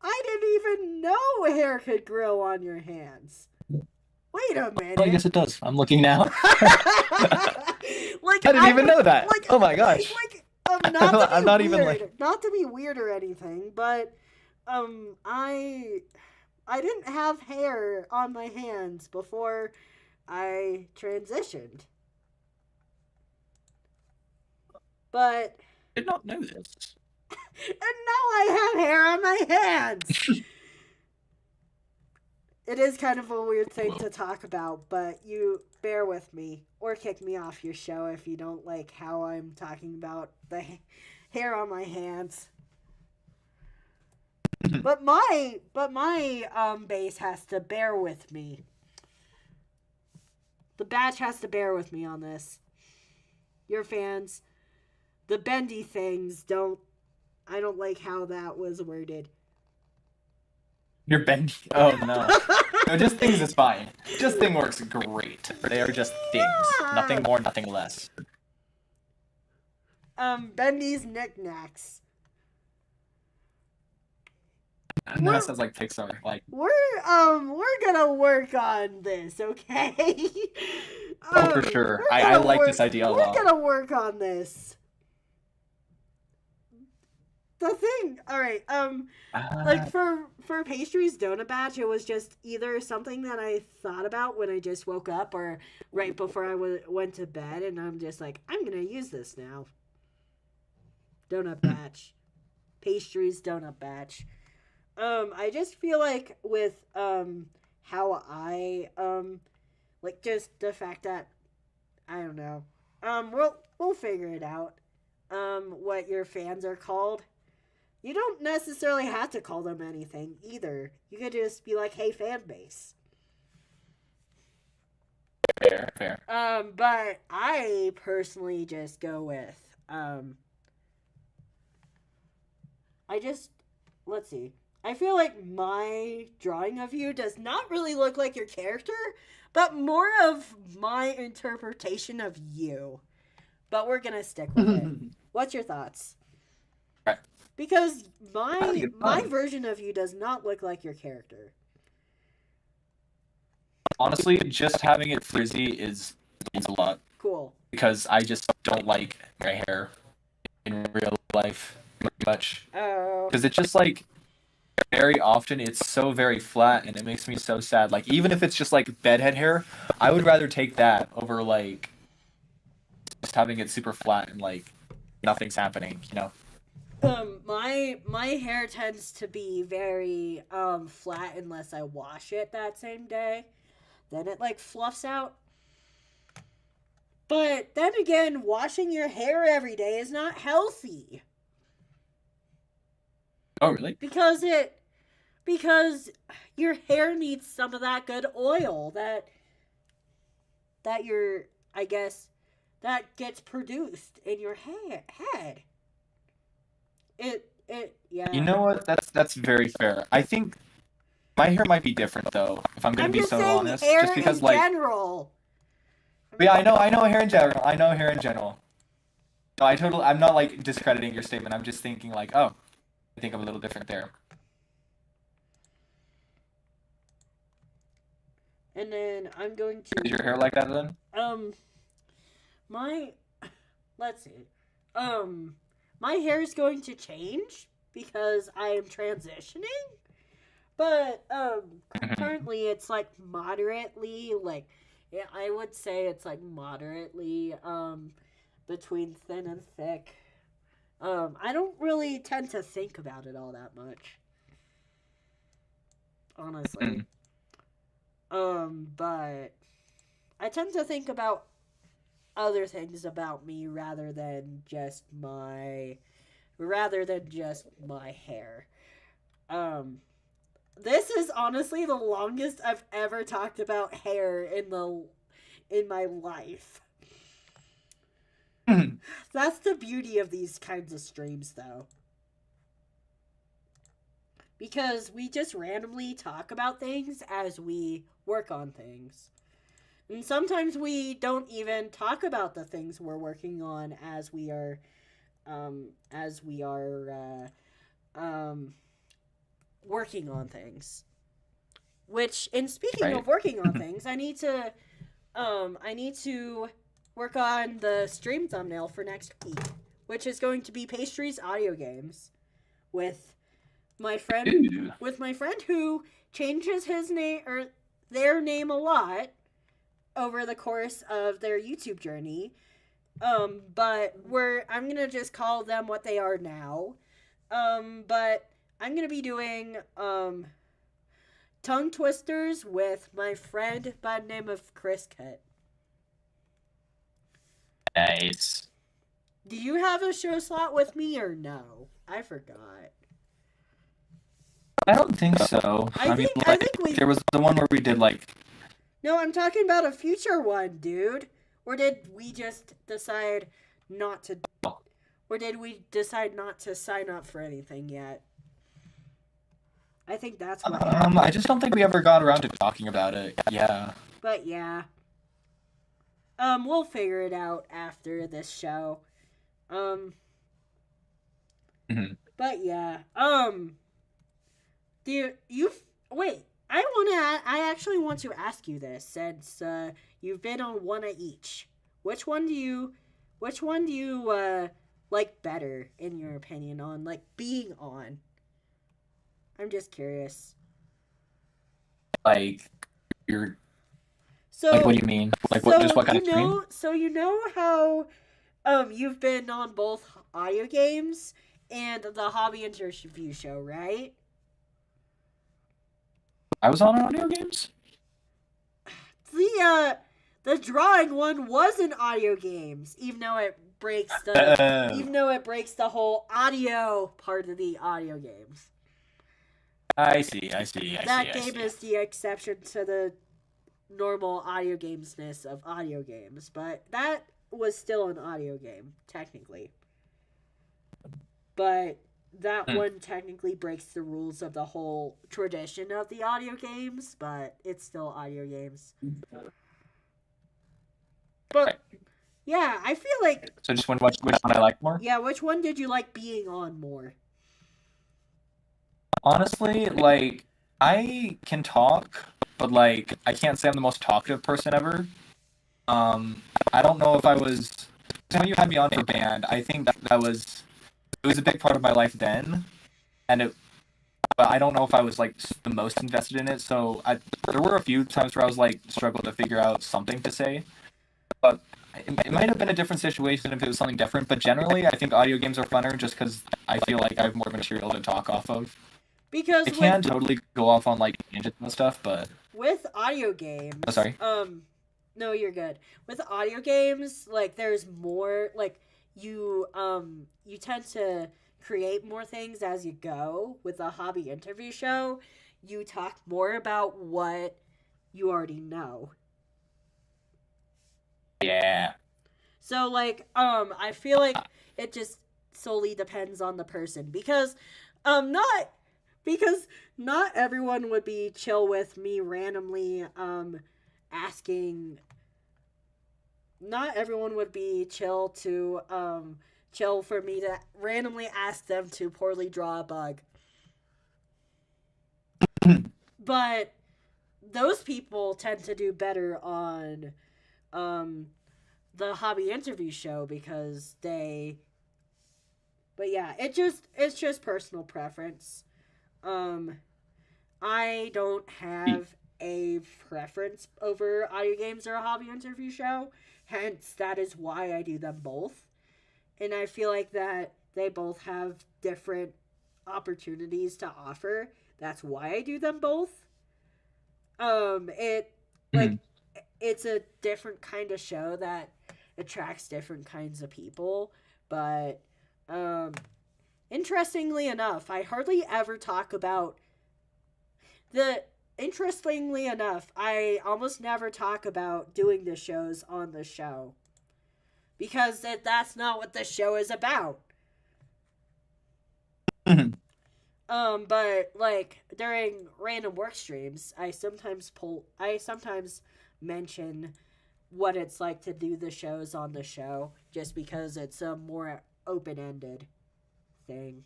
I didn't even know hair could grow on your hands. Wait a Well, I minute. guess it does. I'm looking now. Like I didn't even know that. like Oh my gosh. like not to be I'm not weird, even like. not to be weird or anything, but I didn't have hair on my hands before I transitioned. But I did not know this. and now I have hair on my hands. It is kind of a weird thing Whoa. to talk about, but you bear with me or kick me off your show if you don't like how I'm talking about the hair on my hands. But my base has to bear with me. The batch has to bear with me on this. Your fans, the bendy things don't. I don't like how that was worded. You're bendy. Oh no. No, just things is fine. Just thing works great. They are just things. Nothing more, nothing less. Bendy's knickknacks. And that sounds like Pixar. Like, We're gonna work on this, okay? oh, for sure. I like this idea a We're lot. gonna work on this. The thing, all right. Like for pastries donut batch, it was just either something that I thought about when I just woke up, or right before I went to bed, and I'm just like, I'm gonna use this now. Donut batch, pastries donut batch. I just feel like with how I like just the fact that I don't know. We'll figure it out. What your fans are called. You don't necessarily have to call them anything either. You could just be like, "Hey, fan base." Fair, fair. But I personally just go with I just let's see. I feel like my drawing of you does not really look like your character, but more of my interpretation of you. But we're gonna stick with it. What's your thoughts? Right. Because I think it's my fun. version of you does not look like your character. Honestly, just having it frizzy is means a lot Cool. because I just don't like my hair in real life much Oh. because it's just like very often it's so very flat and it makes me so sad. Like even if it's just like bedhead hair, I would rather take that over like just having it super flat and like nothing's happening, you know? My hair tends to be very flat unless I wash it that same day. Then it like fluffs out. But then again, washing your hair every day is not healthy Oh really? because your hair needs some of that good oil that your I guess that gets produced in your head. It yeah. You know what? That's very fair. I think my hair might be different though, if I'm gonna I'm be just so saying honest. hair Just because in like general. yeah, I know hair in general. I know hair in general. No, I'm not like discrediting your statement. I'm just thinking like, oh, I think I'm a little different there. And then I'm going Is your to hair like that then? my let's see. My hair is going to change because I am transitioning. But Mhm. currently it's like moderately like, yeah, I would say it's like moderately between thin and thick. I don't really tend to think about it all that much, honestly. Mm. But I tend to think about other things about me rather than just my hair. Um this is honestly the longest I've ever talked about hair in my life. Mhm. That's the beauty of these kinds of streams though. Because we just randomly talk about things as we work on things. And sometimes we don't even talk about the things we're working on as we are working on things. Which, in speaking Right. of working on things, I need to work on the stream thumbnail for next week, which is going to be Pastry's audio games with my friend Ooh. who changes his name or their name a lot over the course of their YouTube journey. But I'm gonna just call them what they are now. But I'm gonna be doing tongue twisters with my friend by the name of Chris Cut. Nice. Do you have a show slot with me or no? I forgot. I don't think so. I mean, I like, think we there was the one where we did like, No, I'm talking about a future one, dude. Or did we just decide not to or did we decide not to sign up for anything yet? I think that's what I happened. just don't think we ever got around to talking about it. Yeah. But yeah. We'll figure it out after this show. Um Mhm. but yeah. Do you wait, I actually want to ask you this since you've been on one of each. Which one do you like better in your opinion on like being on? I'm just curious. Like, you're like, what So do you mean? Like, what? Just what kind of stream? you know how you've been on both audio games and the hobby interview show, right? I was on audio games. The drawing one was in audio games, Oh, even though it breaks the whole audio part of the audio games. I see. I see. I see. That I game see. is the exception to the normal audio gamesness of audio games, but that was still an audio game technically. But that Hmm. one technically breaks the rules of the whole tradition of the audio games, but it's still audio games. But Right. yeah, I feel like So just which one I like more? yeah, which one did you like being on more? Honestly, like I can talk, but like I can't say I'm the most talkative person ever. Um, I don't know if I was when you had me on for band. I think that was it was a big part of my life then, and it. But I don't know if I was like the most invested in it. So there were a few times where I was like struggled to figure out something to say. But it might have been a different situation if it was something different. But generally, I think audio games are funner just because I feel like I have more material to talk off of. Because It can totally go off on like tangents and stuff, but with audio oh, games, sorry. no, you're good. With audio games, like there's more like you tend to create more things as you go. With a hobby interview show, you talk more about what you already know. Yeah. So like I feel like it just solely depends on the person not because not everyone would be chill with me randomly asking not everyone would be chill for me to randomly ask them to poorly draw a bug. But those people tend to do better on um the hobby interview show because they but yeah, it's just personal preference. Um I don't Y- have a preference over audio games or a hobby interview show. Hence, that is why I do them both. And I feel like that they both have different opportunities to offer. That's why I do them both. It like mhm. it's a different kind of show that attracts different kinds of people, but um interestingly enough, I hardly ever talk about the interestingly enough, I almost never talk about doing the shows on the show because that's not what the show is about. Mhm. But like during random work streams, I sometimes mention what it's like to do the shows on the show just because it's a more open-ended thing.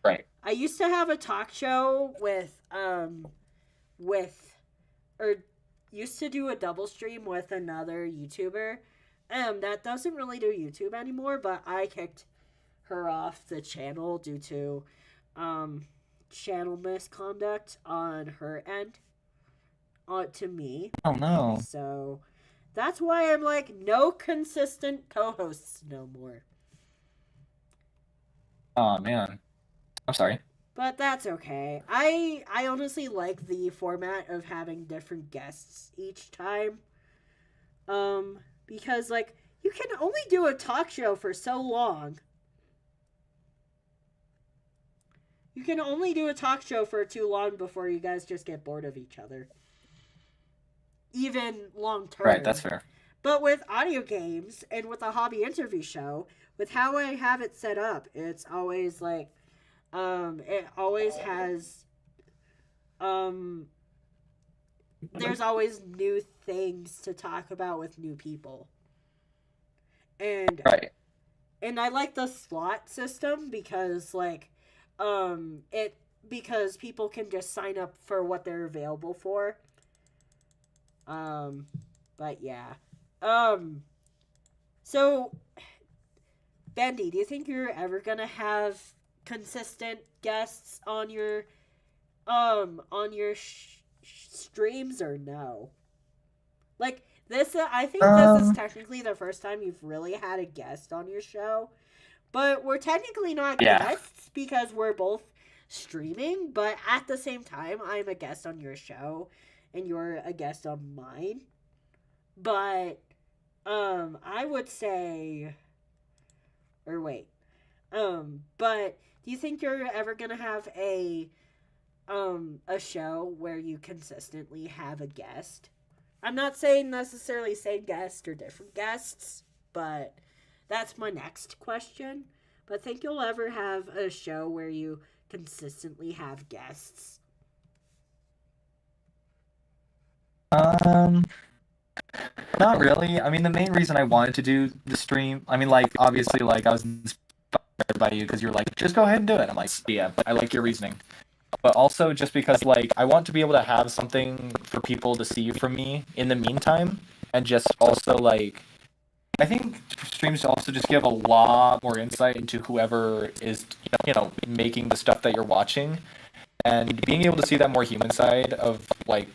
Right. I used to have a talk show with or used to do a double stream with another YouTuber. That doesn't really do YouTube anymore, but I kicked her off the channel due to um channel misconduct on her end to me. Oh no. So that's why I'm like no consistent co-hosts no more. Oh man. I'm sorry. But that's okay. I honestly like the format of having different guests each time. Because like you can only do a talk show for so long. You can only do a talk show for too long before you guys just get bored of each other. Even long Right, that's term. fair. But with audio games and with a hobby interview show, with how I have it set up, it's always like it always has um there's always new things to talk about with new people. And Right. I like the slot system because it because people can just sign up for what they're available for. Um but yeah. Um so Bendy, do you think you're ever going to have consistent guests on your streams or no? Like this I think this is Um, technically the first time you've really had a guest on your show. But we're technically not yeah. guests because we're both streaming, but at the same time I'm a guest on your show and you're a guest on mine. But I would say or wait. But do you think you're ever going to have a show where you consistently have a guest? I'm not saying necessarily same guest or different guests, but that's my next question. But think you'll ever have a show where you consistently have guests? Um, Not really. I mean, the main reason I wanted to do the stream, I mean, like, obviously, like, I was inspired by you because you're like, just go ahead and do it. I'm like, yeah, I like your reasoning. But also just because, like, I want to be able to have something for people to see from me in the meantime, and just also, like, I think streams also just give a lot more insight into whoever is, making the stuff that you're watching, and being able to see that more human side of, like,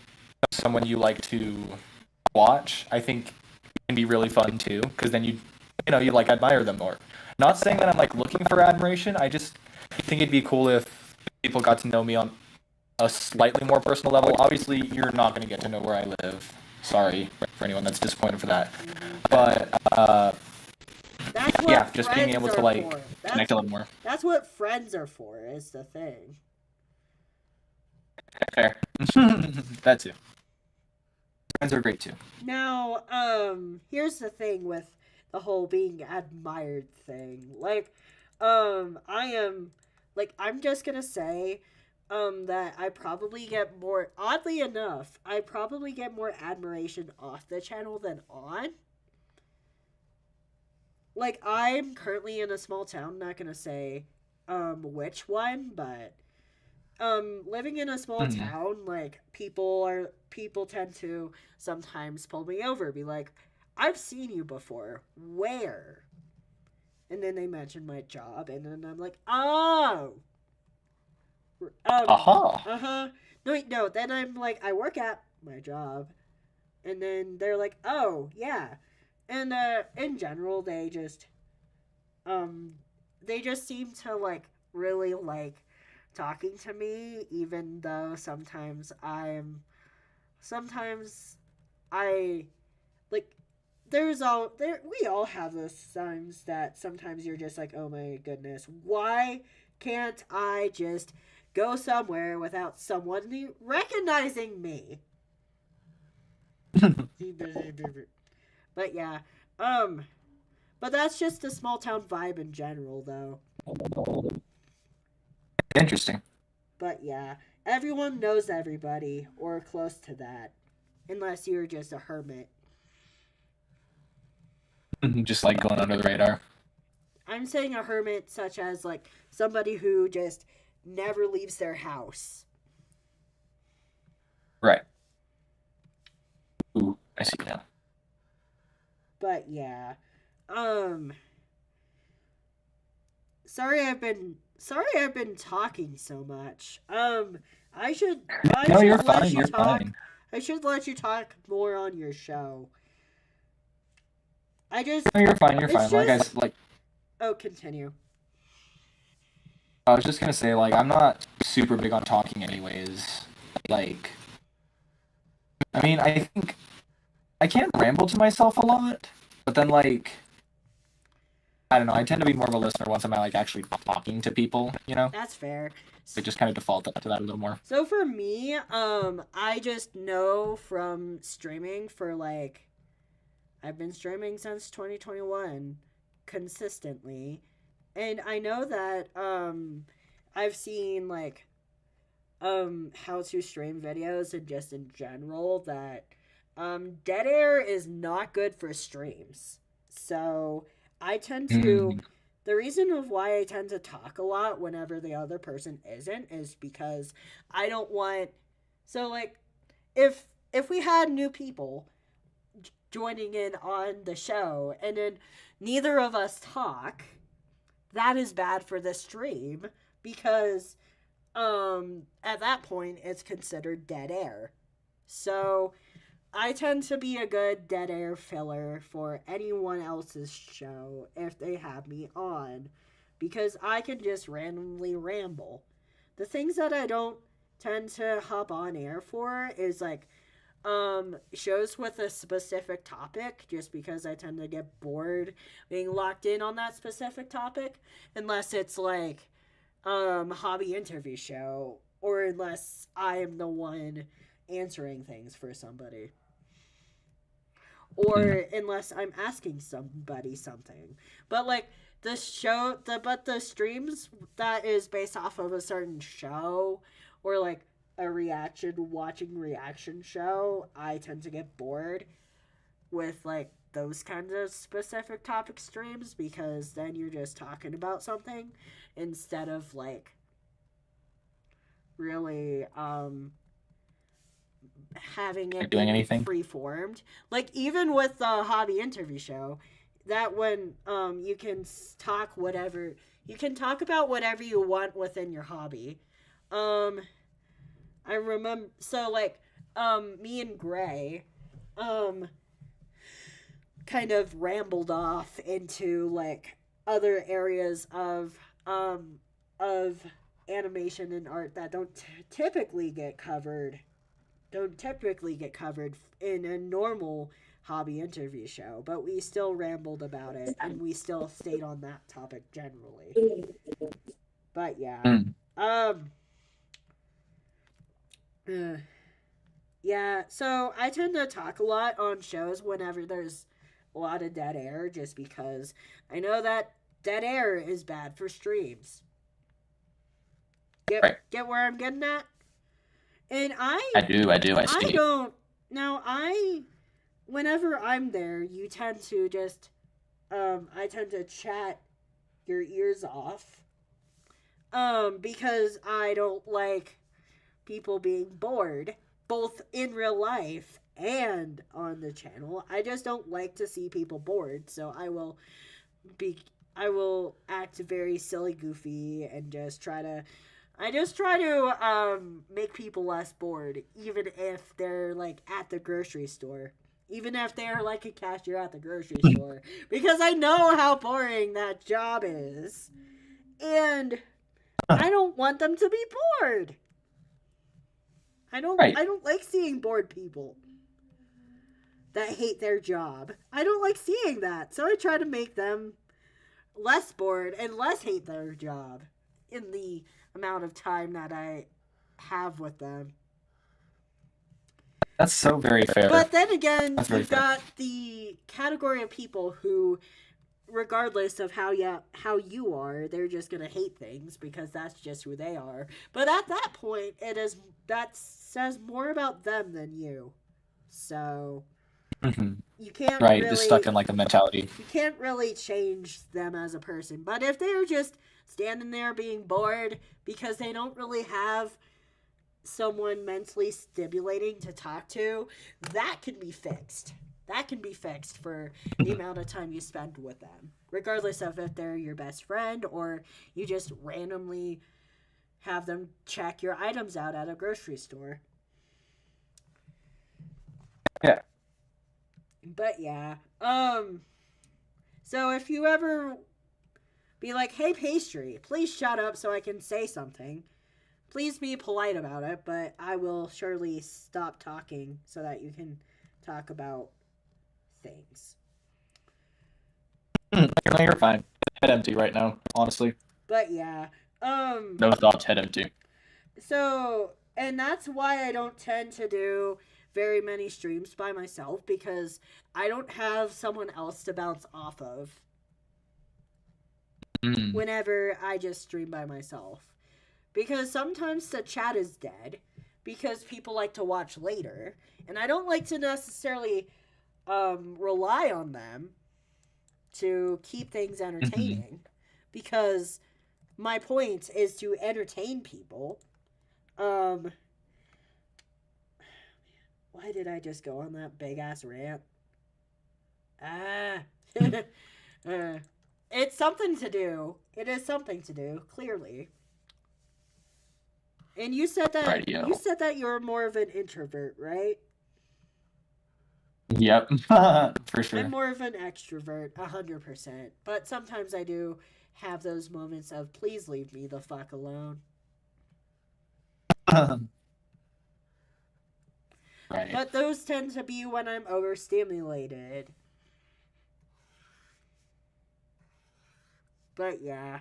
someone you like to watch, I think can be really fun too, because then you like admire them more. Not saying that I'm like looking for admiration. I just think it'd be cool if people got to know me on a slightly more personal level. Obviously, you're not going to get to know where I live. Sorry for anyone that's disappointed for that. Mm-hmm. But That's what yeah, just being friends able to are like for. connect a little more. That's what friends are for. Is the thing. Fair. That too. Friends are great too. Now, here's the thing with the whole being admired thing. I am, I'm just gonna say, that I probably get more, oddly enough, I probably get more admiration off the channel than on. Like, I'm currently in a small town, not gonna say, which one, but living in a small Mhm. town, like people tend to sometimes pull me over, be like, I've seen you before, where? And then they mention my job, and then I'm like, oh, Aha. uh-huh. No, wait, no. Then I'm like, I work at my job, and then they're like, oh yeah, and in general, um, they just seem to like really like talking to me, even though sometimes I like we all have those times that sometimes you're just like, oh my goodness, why can't I just go somewhere without someone recognizing me? But yeah, um, but that's just a small town vibe in general, though. Interesting. But yeah, everyone knows everybody or close to that, unless you're just a hermit. Just like going under the radar. I'm saying a hermit, such as like somebody who just never leaves their house. Right. Ooh, I see now. But yeah, um, sorry I've been talking so much. I should I No, you're should let fine. you You're talk. fine. I should let you talk more on your show. I just No, you're fine. You're it's fine. Like just like oh continue. I was just gonna say, like I'm not super big on talking, anyways. Like, I mean, I think I can ramble to myself a lot, but then like I don't know. I tend to be more of a listener once I'm like actually talking to people. That's fair. I just kind of default up to that a little more. So for me, I just know from streaming for like I've been streaming since 2021 consistently, and I know that I've seen like how to stream videos and just in general that dead air is not good for streams. So I tend to Mm, the reason of why I tend to talk a lot whenever the other person isn't is because I don't want so like if we had new people joining in on the show and then neither of us talk, that is bad for the stream because at that point it's considered dead air. So I tend to be a good dead air filler for anyone else's show if they have me on because I can just randomly ramble. The things that I don't tend to hop on air for is like shows with a specific topic just because I tend to get bored being locked in on that specific topic unless it's like hobby interview show or unless I am the one answering things for somebody mm, or unless I'm asking somebody something. But like the streams that is based off of a certain show or like a watching reaction show, I tend to get bored with like those kinds of specific topic streams because then you're just talking about something instead of like really having it like doing being anything. free formed. Like even with the hobby interview show, that when you can talk whatever you can talk about whatever you want within your hobby. Um, I remember so like me and Gray um kind of rambled off into like other areas of animation and art that typically get covered don't typically get covered in a normal hobby interview show, but we still rambled about it and we still stayed on that topic generally. But yeah. Mm. Um uh, yeah, so I tend to talk a lot on shows whenever there's a lot of dead air just because I know that dead air is bad for streams. Get Right. get where I'm getting at? And I do. I do. I I see. don't now I whenever I'm there, you tend to just I tend to chat your ears off. Because I don't like people being bored both in real life and on the channel. I just don't like to see people bored, so be I will act very silly goofy and just try to I just try to make people less bored, even if they're like at the grocery store. Even if they're like a cashier at the grocery store. Because I know how boring that job is. And I don't want them to be bored. Right. I don't like seeing bored people that hate their job. I don't like seeing that. So I try to make them less bored and less hate their job in the amount of time that I have with them. That's so very fair. But then again, That's very you've fair. got the category of people who, regardless of how you are, they're just gonna hate things because that's just who they are. But at that point, it is that says more about them than you. So Hmm. you can't Right, just stuck really in like a mentality. you can't really change them as a person. But if they're just standing there being bored because they don't really have someone mentally stimulating to talk to, that can be fixed. That can be fixed for the amount of time you spend with them, regardless of if they're your best friend or you just randomly have them check your items out at a grocery store. Yeah. But yeah, so if you ever be like, "Hey, pastry, please shut up so I can say something," please be polite about it, but I will surely stop talking so that you can talk about things. No, you're fine. Head empty right now, honestly. But yeah, No thoughts, head empty. so and that's why I don't tend to do very many streams by myself because I don't have someone else to bounce off of Mm. whenever I just stream by myself. Because sometimes the chat is dead because people like to watch later, and I don't like to necessarily rely on them to keep things Mm-hmm. entertaining because my point is to entertain people. Um, why did I just go on that big ass rant? Ah, uh, it's something to do. It is something to do, clearly. And you Radio. said that you're more of an introvert, right? Yep. For I'm sure. more of an extrovert, 100%. But sometimes I do have those moments of please leave me the fuck alone. Right. But those tend to be when I'm overstimulated. But yeah.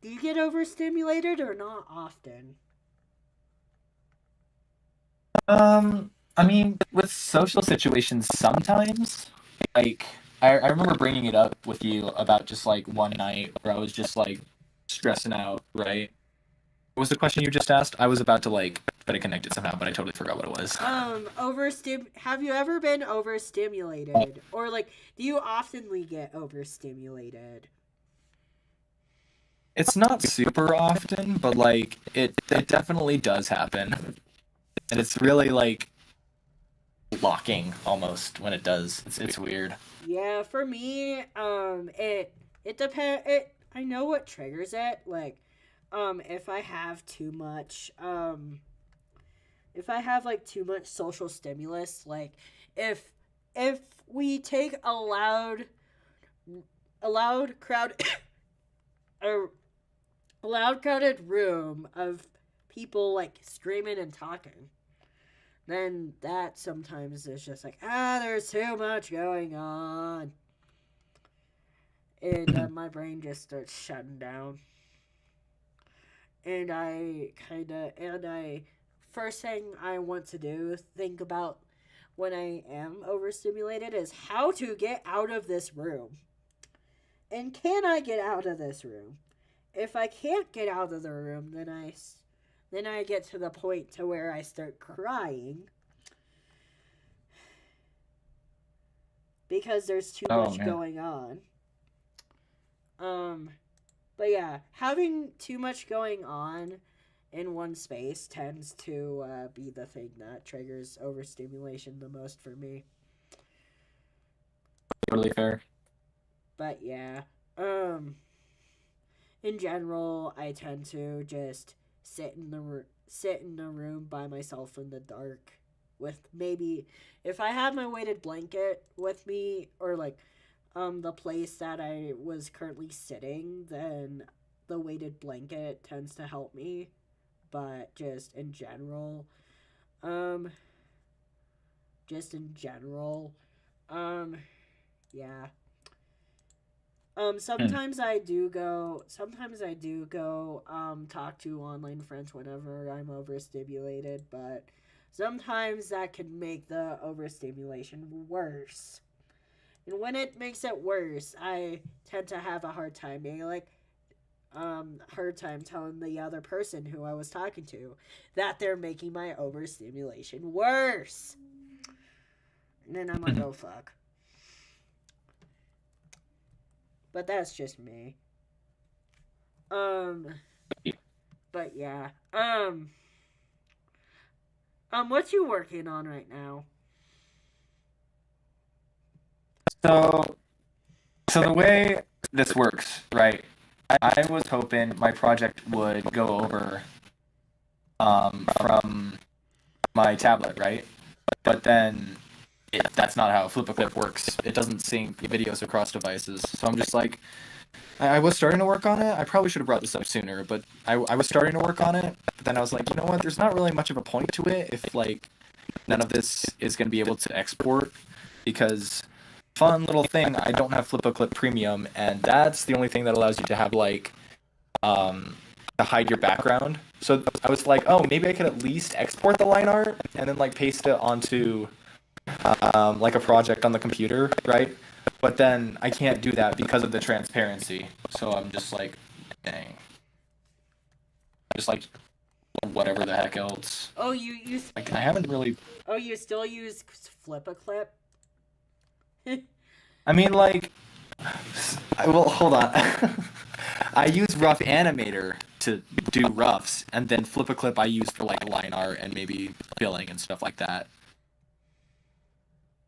Do you get overstimulated or not often? I mean, with social situations, sometimes, like, I remember bringing it up with you about just like one night where I was just like stressing out, right? What was the question you just asked? I was about to like try to connect it somehow, but I totally forgot what it was. Have you ever been overstimulated? Or like do you oftenly get overstimulated? It's not super often, but like it definitely does happen. And it's really like locking almost when it does. It's weird. Yeah, for me, it depends. It I know what triggers it. Like, if I have too much, if I have like too much social stimulus, like if if we take a loud crowd, a, a loud crowded room of people like screaming and talking, then that sometimes is just like there's too much going on, and my brain just starts shutting down. And I first thing I want to do, think about when I am overstimulated, is how to get out of this room. And can I get out of this room? If I can't get out of the room, then I get to the point to where I start crying because there's too Oh much man. going on. Um, but yeah, having too much going on in one space tends to be the thing that triggers overstimulation the most for me. Totally fair. But yeah, um, in general, I tend to just sit in a room by myself in the dark with maybe if I have my weighted blanket with me or like the place that I was currently sitting, then the weighted blanket tends to help me. But um, just in general, um, yeah. Hmm. Sometimes I do go, talk to online friends whenever I'm overstimulated, but sometimes that can make the overstimulation worse. And when it makes it worse, I tend to have a hard time telling the other person who I was talking to that they're making my overstimulation worse. And then I'm like, oh fuck. But that's just me. Um, but yeah. What you working on right now? So, so the way this works, right? I was hoping my project would go over from my tablet, right? But then that's not how FlipaClip works. It doesn't sync videos across devices. So I'm just like, I was starting to work on it. I probably should have brought this up sooner, but I was starting to work on it. But then I was like, you know what? There's not really much of a point to it if like none of this is going to be able to export because fun little thing, I don't have FlipaClip Premium, and that's the only thing that allows you to have like um to hide your background. So I was like, oh, maybe I could at least export the line art and then like paste it onto like a project on the computer, right? But then I can't do that because of the transparency. So I'm just like, dang, just like whatever the heck else. Oh, you Like I haven't really. oh you still use Flip a Clip? I mean, like, well, hold on. I use Rough Animator to do roughs, and then Flip a Clip I use for like line art and maybe filling and stuff like that.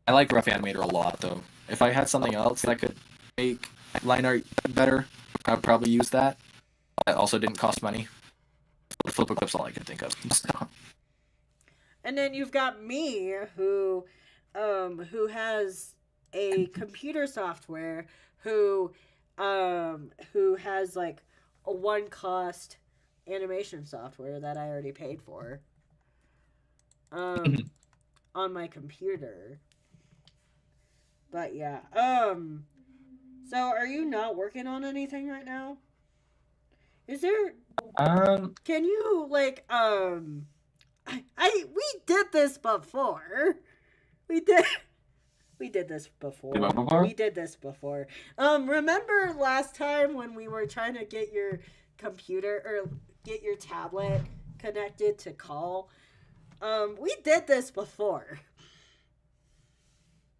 I like Rough Animator a lot, though. If I had something else that could make line art better, I would probably use that. That also didn't cost money. Flip a Clip's all I can think of. And then you've got me who has a computer software who has like a one cost animation software that I already paid for um on my computer. But yeah. So are you not working on anything right now? Is there um, can you like I we did this before. We did we did this before. We did this before. Remember last time when we were trying to get your computer or get your tablet connected to call? We did this before.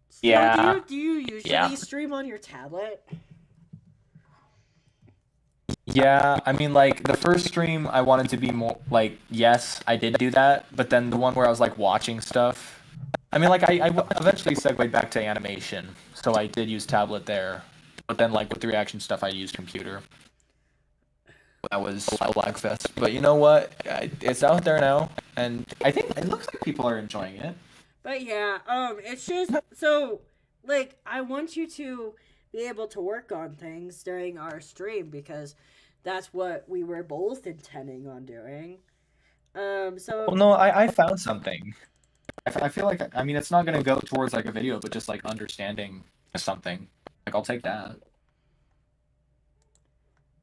So yeah, do you yeah. usually stream on your tablet? Yeah, I mean, like the first stream, I wanted to be more like, yes, I did do that, but then the one where I was like watching stuff, I mean, like I eventually segued back to animation, so I did use tablet there, but then like with the reaction stuff, I used computer. That was a lag fest, but you know what? It's out there now, and I think it looks like people are enjoying it. But yeah, it's just so like I want you to be able to work on things during our stream because that's what we were both intending on doing. Well, So no, I found something. I feel like I mean it's not gonna go towards like a video, but just like understanding something. Like I'll take that.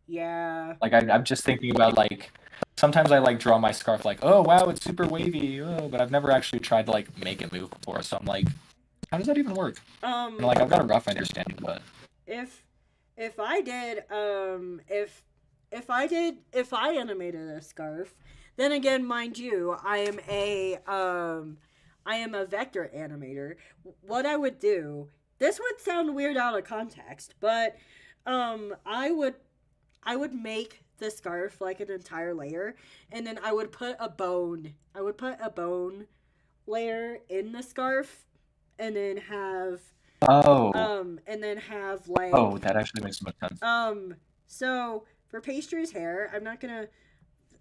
yeah, Like I'm just thinking about like sometimes I like draw my scarf like oh wow it's super wavy, oh, but I've never actually tried to like make it move before. So I'm like, how does that even work? And um, like I've got a rough understanding, but if if I did if I animated a scarf, then again, mind you, I am a vector animator. What I would do, this would sound weird out of context, but I would make the scarf like an entire layer, and then I would put a bone layer in the scarf, and then have oh and then have like oh that actually makes so much sense. um so for Pastry's hair, I'm not gonna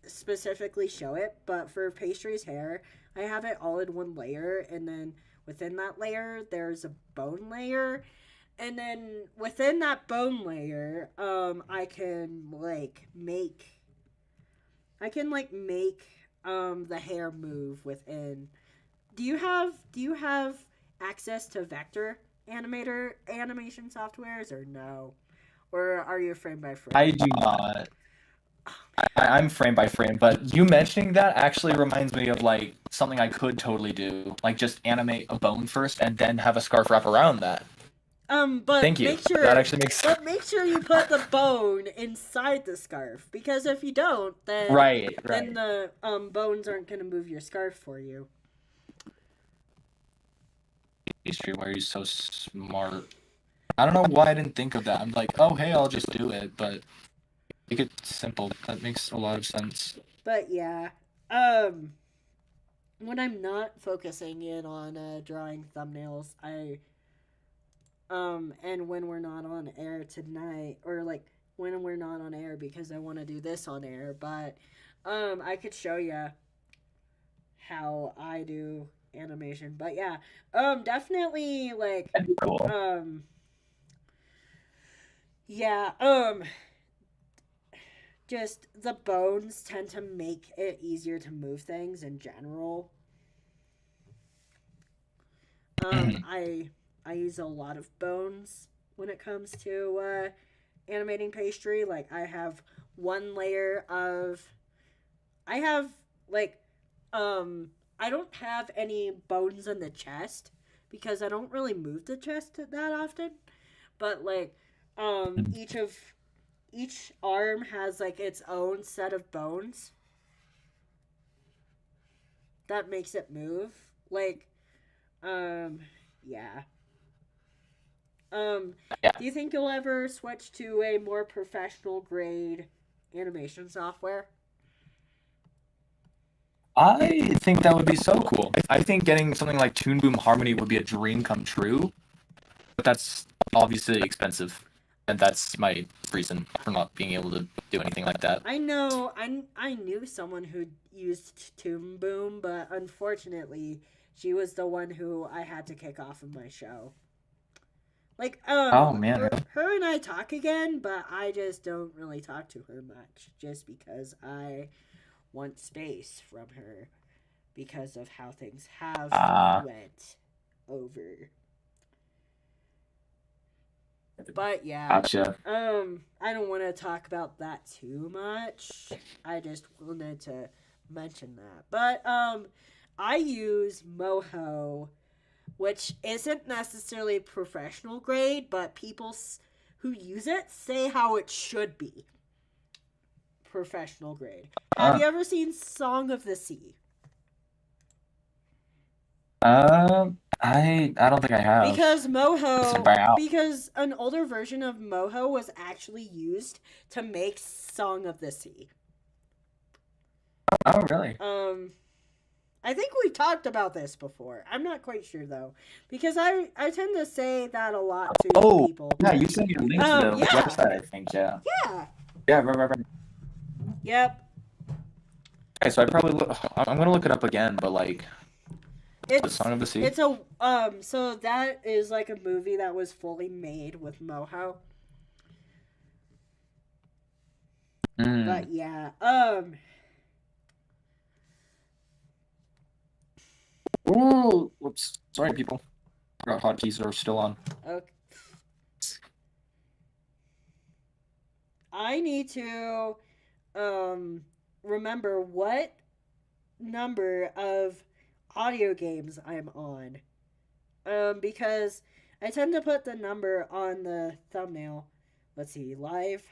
specifically show it, but for Pastry's hair, I have it all in one layer, and then within that layer, there's a bone layer, and then within that bone layer, I can make the hair move within. Do you have access to vector animation softwares or no? Or are you frame by frame? I do not. I'm frame by frame, but you mentioning that actually reminds me of like something I could totally do. Like just animate a bone first and then have a scarf wrap around that. But Thank you. That actually makes sense. make sure you put the bone inside the scarf, because if you don't, Right, then right. the bones aren't gonna move your scarf for you. Pastry, why are you so smart? I don't know why I didn't think of that. I'm like, oh hey, I'll just do it, but make it simple. That makes a lot of sense. But yeah, um, when I'm not focusing in on drawing thumbnails, and when we're not on air tonight, or like when we're not on air because I want to do this on air, but I could show you how I do animation. But yeah, definitely like That'd be cool. yeah, just the bones tend to make it easier to move things in general. Mhm. I use a lot of bones when it comes to animating pastry. Like one layer of I have like I don't have any bones in the chest because I don't really move the chest that often. But like each arm has like its own set of bones that makes it move. Like um yeah. Um, Yeah. do you think you'll ever switch to a more professional grade animation software? I think that would be so cool. I think getting something like Toon Boom Harmony would be a dream come true, but that's obviously expensive, and that's my reason for not being able to do anything like that. I know I knew someone who used Toon Boom, but unfortunately, she was the one who I had to kick off of my show. Like Oh man, her and I talk again, but I just don't really talk to her much just because I want space from her because of how things have ah, went over. But yeah, gotcha. I don't want to talk about that too much. I just wanted to mention that. But I use Moho, which isn't necessarily professional grade, but people who use it say how it should be professional grade. Have Uh, you ever seen Song of the Sea? I don't think I have. Because an older version of Moho was actually used to make Song of the Sea. Oh really? I think we've talked about this before. I'm not quite sure though, because I tend to say that a lot to Oh people. yeah, you sent me a link to the Yeah. website. I think yeah. Yeah. Yeah, right. Yep. Okay, so I'm gonna look it up again, but like the Song of the Sea. It's a so that is like a movie that was fully made with Moho. But yeah, Oh, whoops. Sorry, people. Forgot hotkeys are still on. okay. I need to remember what number of audio games I'm on. Because I tend to put the number on the thumbnail. Let's see, live.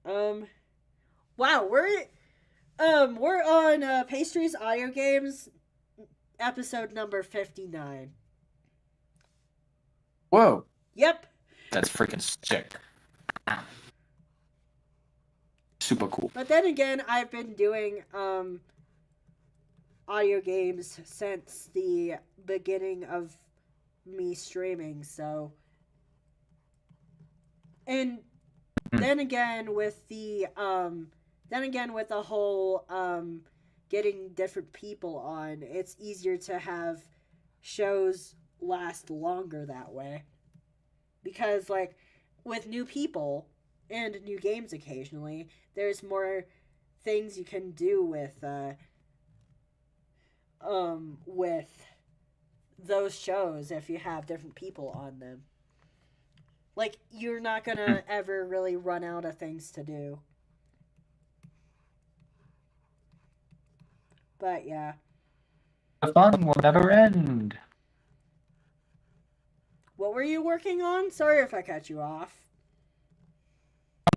Wow, we're on Pastries Audio Games episode number 59. Whoa. Yep. That's freaking sick. Super cool. But then again, I've been doing audio games since the beginning of me streaming, so and Mm. then again with the whole getting different people on, it's easier to have shows last longer that way. Because like with new people and new games occasionally, there's more things you can do with those shows if you have different people on them. Like you're not Mm. gonna ever really run out of things to do. But yeah. The fun will never end. What were you working on? Sorry if I cut you off.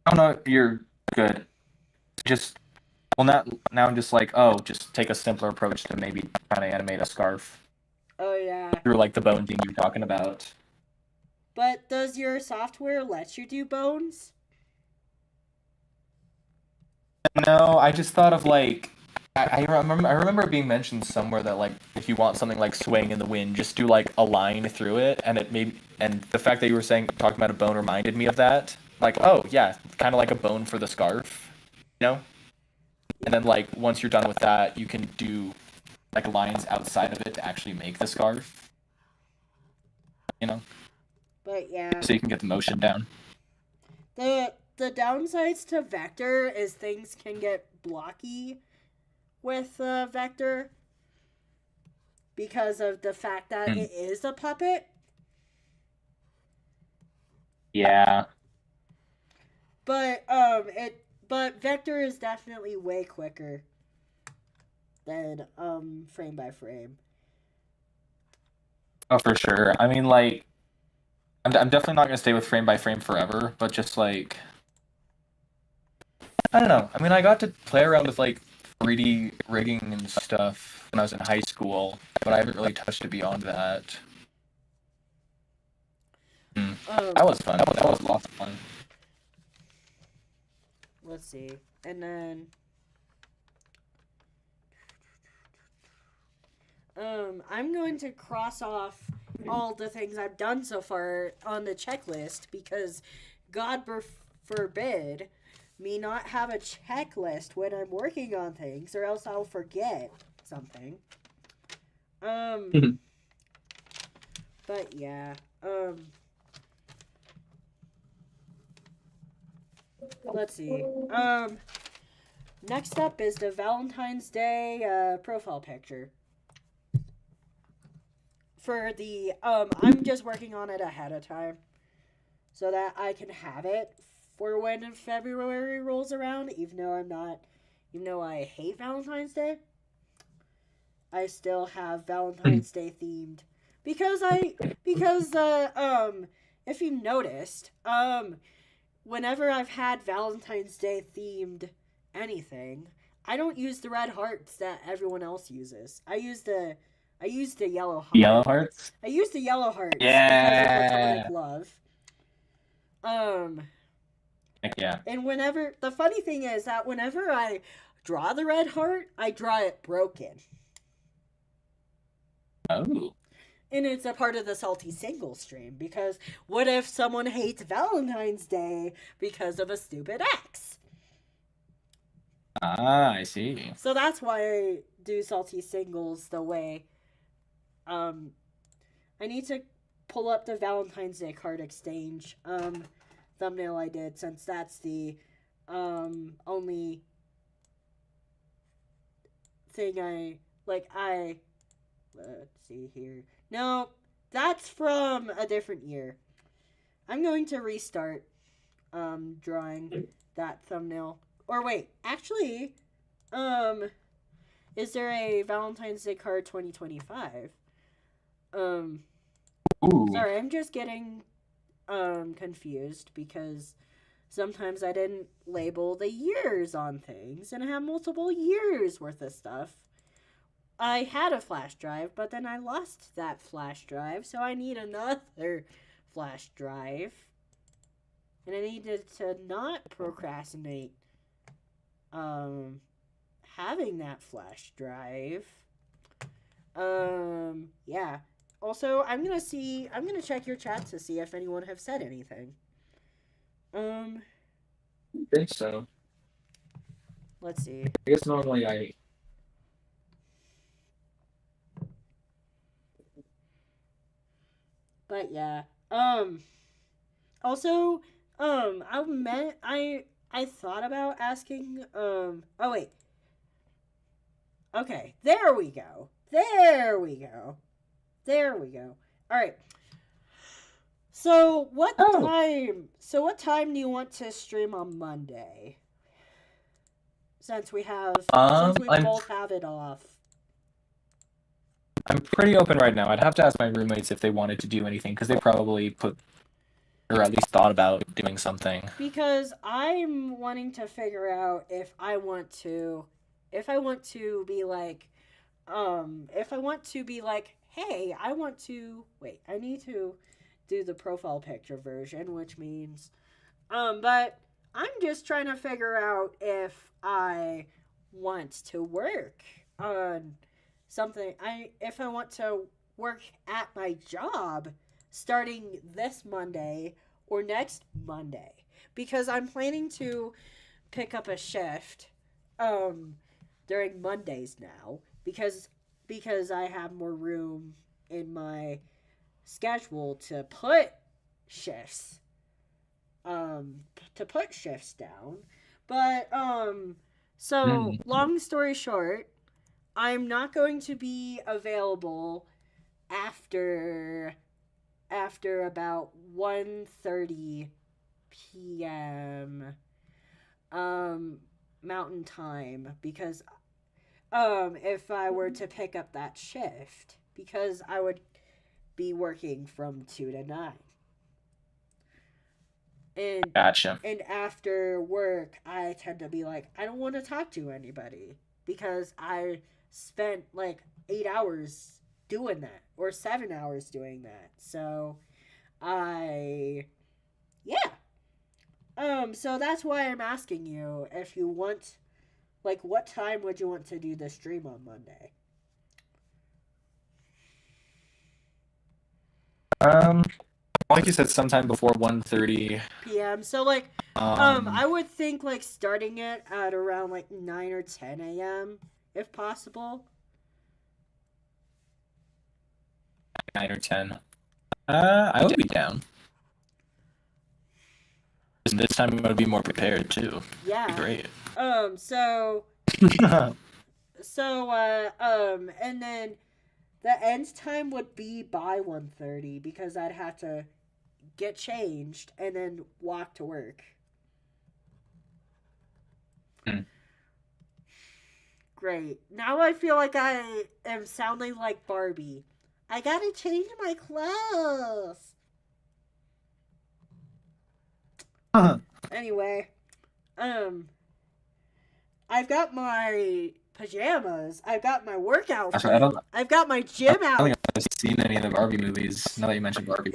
Oh no, you're good. Just well, now I'm just like, oh, just take a simpler approach to maybe trying to animate a scarf Oh yeah. through like the bone thing you're talking about. But does your software let you do bones? No, I just thought of like I remember it being mentioned somewhere that like if you want something like swaying in the wind, just do like a line through it, and it maybe and the fact that you were saying talking about a bone reminded me of that. Like, oh yeah, kind of like a bone for the scarf, you know? And then like once you're done with that, you can do like lines outside of it to actually make the scarf, you know, But yeah. so you can get the motion down. The downsides to vector is things can get blocky with vector because of the fact that Mm. it is a puppet. Yeah. But vector is definitely way quicker than frame by frame. Oh, for sure. I mean, like, I'm definitely not gonna stay with frame by frame forever, but just like I don't know. I mean, I got to play around with like 3D rigging and stuff when I was in high school, but I haven't really touched it beyond that. Mm. Um, That was fun. That was lots of fun. let's see. And then I'm going to cross off all the things I've done so far on the checklist because God forbid me not have a checklist when I'm working on things or else I'll forget something. But yeah. Let's see. Next up is the Valentine's Day profile picture. For the I'm just working on it ahead of time so that I can have it for when February rolls around. Even though I hate Valentine's Day, I still have Valentine's Day themed because if you noticed whenever I've had Valentine's Day themed anything, I don't use the red hearts that everyone else uses. I use the yellow heart. Yellow hearts. I use the yellow hearts because of Yeah. platonic love. Um, Heck yeah. and the funny thing is that whenever I draw the red heart, I draw it broken. Oh. And it's a part of the Salty Single stream because what if someone hates Valentine's Day because of a stupid ex? Ah, I see. So that's why I do Salty Singles the way. I need to pull up the Valentine's Day card exchange thumbnail I did since that's the only thing let's see here. No, that's from a different year. I'm going to restart drawing that thumbnail. Or wait, actually, is there a Valentine's Day card 2025? Ooh. Sorry, I'm just getting confused because sometimes I didn't label the years on things and I have multiple years worth of stuff. I had a flash drive, but then I lost that flash drive, so I need another flash drive. And I needed to not procrastinate having that flash drive. Yeah. Also, I'm gonna check your chat to see if anyone have said anything. think so. Let's see. I guess normally I. But yeah. Um Also, I thought about asking. Oh wait. Okay, there we go. There we go. There we go. All right. So what Oh, time? So what time do you want to stream on Monday? Since we I'm both have it off. I'm pretty open right now. I'd have to ask my roommates if they wanted to do anything because they probably put or at least thought about doing something. Because I'm wanting to figure out if I want to be like if I want to be like, hey, I want to wait, I need to do the profile picture version, which means but I'm just trying to figure out if I want to work on something. I If I want to work at my job starting this Monday or next Monday, because I'm planning to pick up a shift um during Mondays now, because I have more room in my schedule shifts put shifts down. But so Mm. long story short, I'm not going to be available after about 1:30 p.m. Mountain Time, because if I were to pick up that shift, because I would be working from 2 to 9. And Gotcha. after work, I tend to be like, I don't want to talk to anybody because I spent like 8 hours doing that, or 7 hours doing that. So I yeah. So that's why I'm asking you if you want, like, what time would you want to do the stream on Monday? Um, like you said, sometime before 1:30. PM. So like Um, I would think like starting it at around like 9 or 10 a.m. if possible. 9 or 10. I would be down. And this time I would be more prepared too. Be Yeah. great. Um so and then the end time would be by 1:30, because I'd have to get changed and then walk to work. Hmm. Great. Now I feel like I am sounding like Barbie. I gotta change my clothes. Anyway, um, I've got my pajamas. I've got my work Actually, I outfit. don't. I've got my I gym don't think outfit. I've seen any of the Barbie movies. Now that you mentioned Barbie.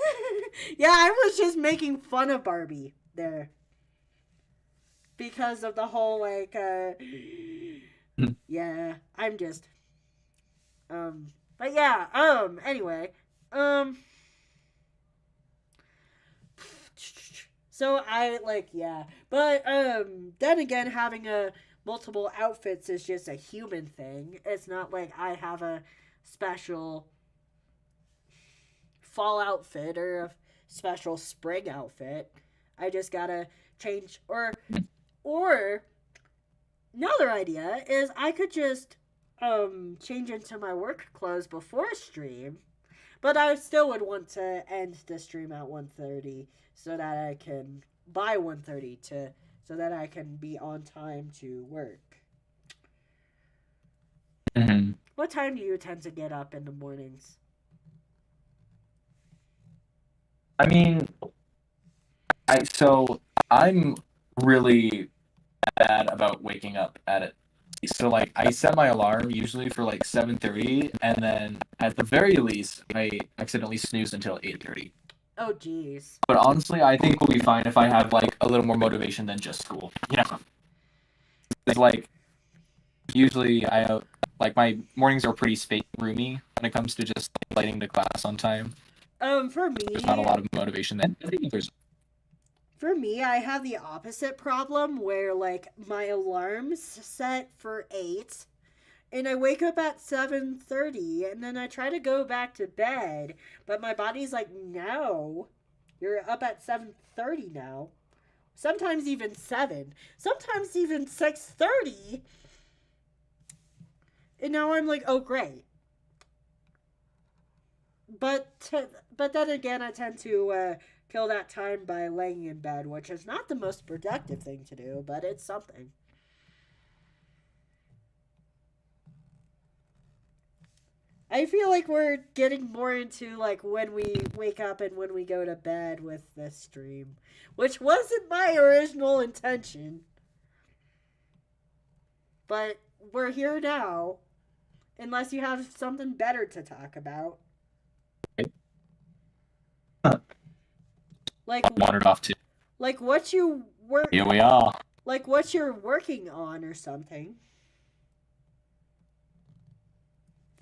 Yeah, I was just making fun of Barbie there because of the whole like yeah, I'm just but yeah, anyway, um so I like yeah, but then again, having a multiple outfits is just a human thing. It's not like I have a special fall outfit or a special spring outfit. I just gotta change. Or another idea is I could just change into my work clothes before stream, but I still would want to end the stream at 1:30 so that I can by 1:30 to so that I can be on time to work. Hmm. What time do you tend to get up in the mornings? I mean, I'm really bad about waking up at it. So like I set my alarm usually for like 7:30, and then at the very least I accidentally snooze until 8:30. Oh geez. But honestly, I think we'll be fine if I have like a little more motivation than just school. It's like usually like my mornings are pretty roomy when it comes to just like, lighting to class on time. For There's not a me, lot of motivation then. I think there's For me, I have the opposite problem where like my alarm's set for 8 and I wake up at 7:30 and then I try to go back to bed, but my body's like, "No. You're up at 7:30 now." Sometimes even 7. Sometimes even 6:30. And now I'm like, "Oh, great." But then again, I tend to kill that time by laying in bed, which is not the most productive thing to do, but it's something. I feel like we're getting more into like when we wake up and when we go to bed with this stream, which wasn't my original intention, but we're here now. Unless you have something better to talk about, like Wandered off too. like what you work, Here we are. like what you're working on or something.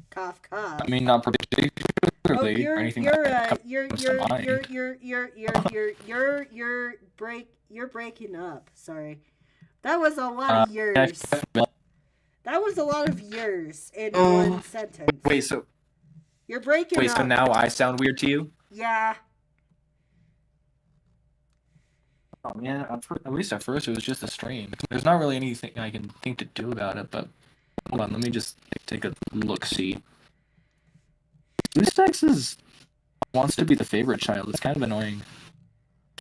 Cough, cough. I mean, not Oh, particularly or anything that comes to mind. You're breaking up. Sorry, that was a lot of years. That was a lot of years in one sentence. Wait, so You're breaking up. so now I sound weird to you? Yeah. Oh man, at least at first it was just a stream. There's not really anything I can think to do about it, but hold on, let me just take a look-see. BlueStacks wants to be the favorite child. It's kind of annoying.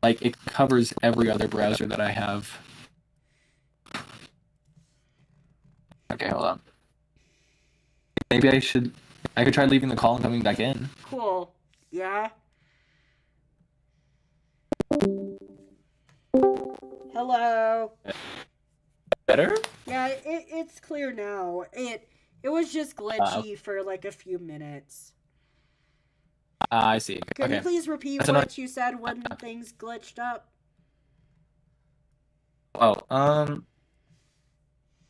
Like, it covers every other browser that I have. Okay, hold on. Maybe I could try leaving the call and coming back in. Cool. Yeah. Hello. Better? Yeah, it's clear now. It was just glitchy for like a few minutes. I see. Can you Okay. please repeat That's what you said when things glitched up? Oh, I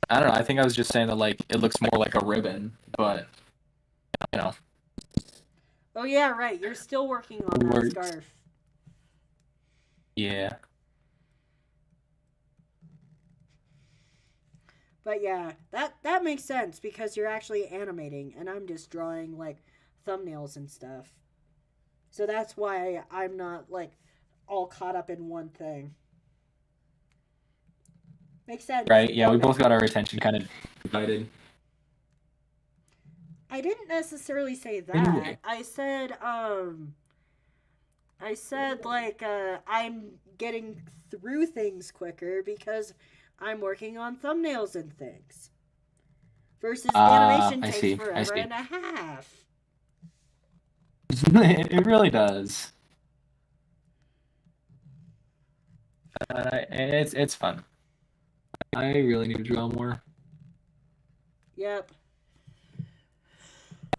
don't know. I think I was just saying that, like, it looks more like a ribbon, but, you know. Oh yeah, right. You're still working on that Works. scarf. Yeah. But yeah, that makes sense because you're actually animating and I'm just drawing like thumbnails and stuff. So that's why I'm not like all caught up in one thing. Makes sense. Right? Yeah, we both got our attention kind of divided. I didn't necessarily say that. Anyway. I said like I'm getting through things quicker because I'm working on thumbnails and things. Versus animation I takes see. forever and a half. It really does. It's fun. I really need to draw more. Yep.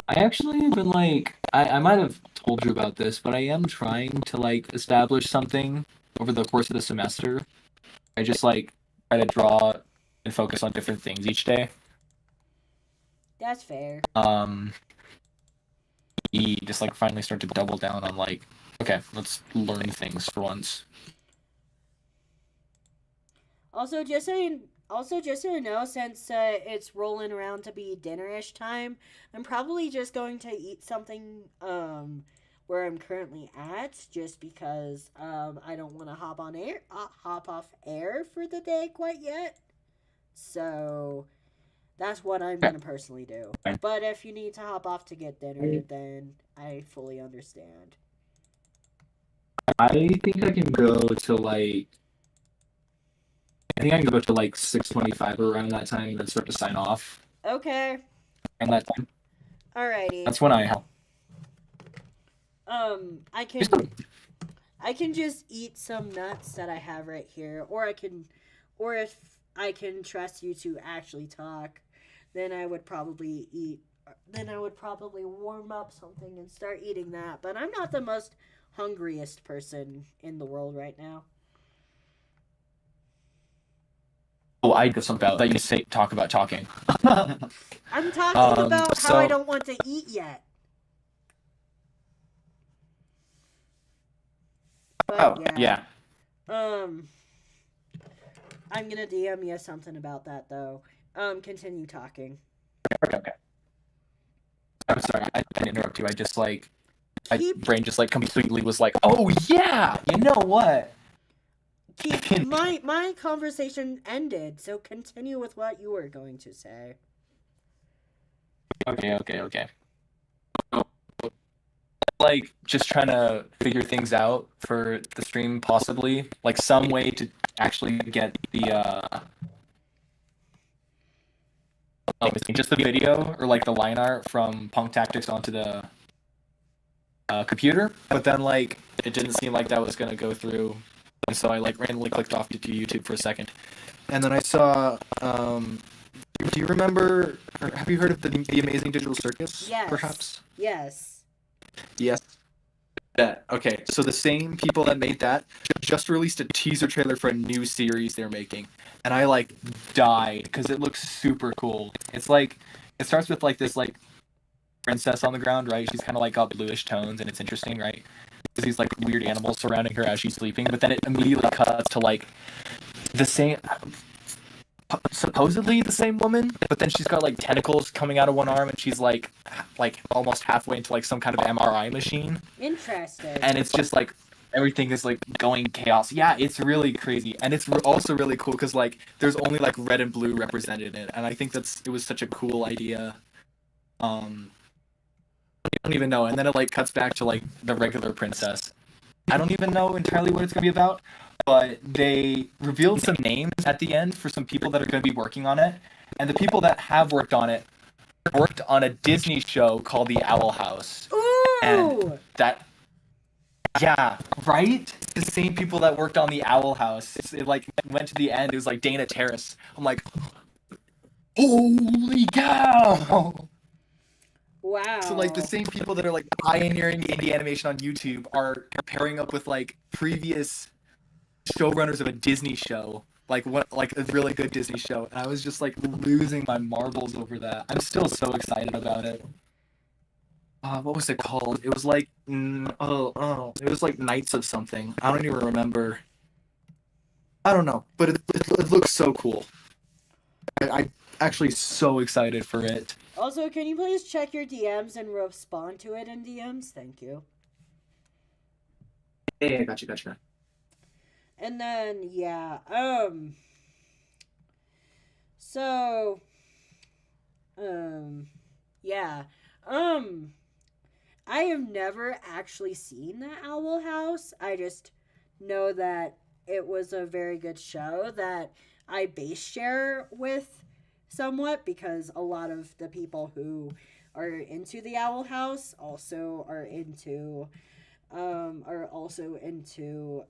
I actually have been like, I might have told you about this, but I am trying to like establish something over the course of the semester. I just like try to draw and focus on different things each day. That's fair. Just like finally start to double down on like, okay, let's learn things for once. Also, just so you know, since it's rolling around to be dinnerish time, I'm probably just going to eat something where I'm currently at, just because I don't want to hop off air for the day quite yet. So that's what I'm gonna personally do. But if you need to hop off to get dinner, then I fully understand. I think I can go to like. I think I can go to like 6:25 around that time and then start to sign off. Okay. And that time. Alrighty. That's when I help. I can just eat some nuts that I have right here, or if I can trust you to actually talk, then I would probably warm up something and start eating that. But I'm not the most hungriest person in the world right now. Oh, I just about that you talk about talking. I'm talking about how I don't want to eat yet. But, yeah. Um, I'm gonna DM you something about that though. Continue talking. Okay, okay. I'm sorry, I didn't interrupt you. I just like my Keep brain just like completely was like, oh yeah, you know what? keep my conversation ended, so continue with what you were going to say. Okay, okay, okay. Like just trying to figure things out for the stream, possibly like some way to actually get the like just the video or like the line art from Punk Tactics onto the computer, but then like it didn't seem like that was gonna go through, and so I like randomly clicked off to YouTube for a second, and then I saw. Do you remember? Or have you heard of the Amazing Digital Circus? Yes. Perhaps. Yes. Yes. That okay. So the same people that made that just released a teaser trailer for a new series they're making, and I like died because it looks super cool. It's like it starts with like this like princess on the ground, right? She's kind of like got bluish tones, and it's interesting, right? There's these like weird animals surrounding her as she's sleeping, but then it immediately cuts to like the same, supposedly the same woman, but then she's got like tentacles coming out of one arm, and she's like almost halfway into like some kind of MRI machine, Interesting. and it's just like everything is like going chaos. Yeah, it's really crazy, and it's also really cool because like there's only like red and blue represented in it, and I think it was such a cool idea. Um, I don't even know. And then it like cuts back to like the regular princess. I don't even know entirely what it's gonna be about, but they revealed some names at the end for some people that are gonna be working on it. And the people that have worked on it worked on a Disney show called The Owl House. And Ooh. that yeah, right? The same people that worked on The Owl House. It like went to the end, it was like Dana Terrace. I'm like, holy cow! So like the Wow. same people that are like pioneering indie animation on YouTube are pairing up with like previous showrunners of a Disney show, like what like a really good Disney show. And I was just like losing my marbles over that. I'm still so excited about it. What was it called? It was like it was like Knights of something. I don't even remember. I don't know, but it looks so cool. I'm actually so excited for it. Also, can you please check your DMs and respond to it in DMs? Thank you. Yeah, gotcha, gotcha. And then yeah, so um yeah. Um I have never actually seen the Owl House. I just know that it was a very good show that I base share with somewhat because a lot of the people who are into the Owl House are also into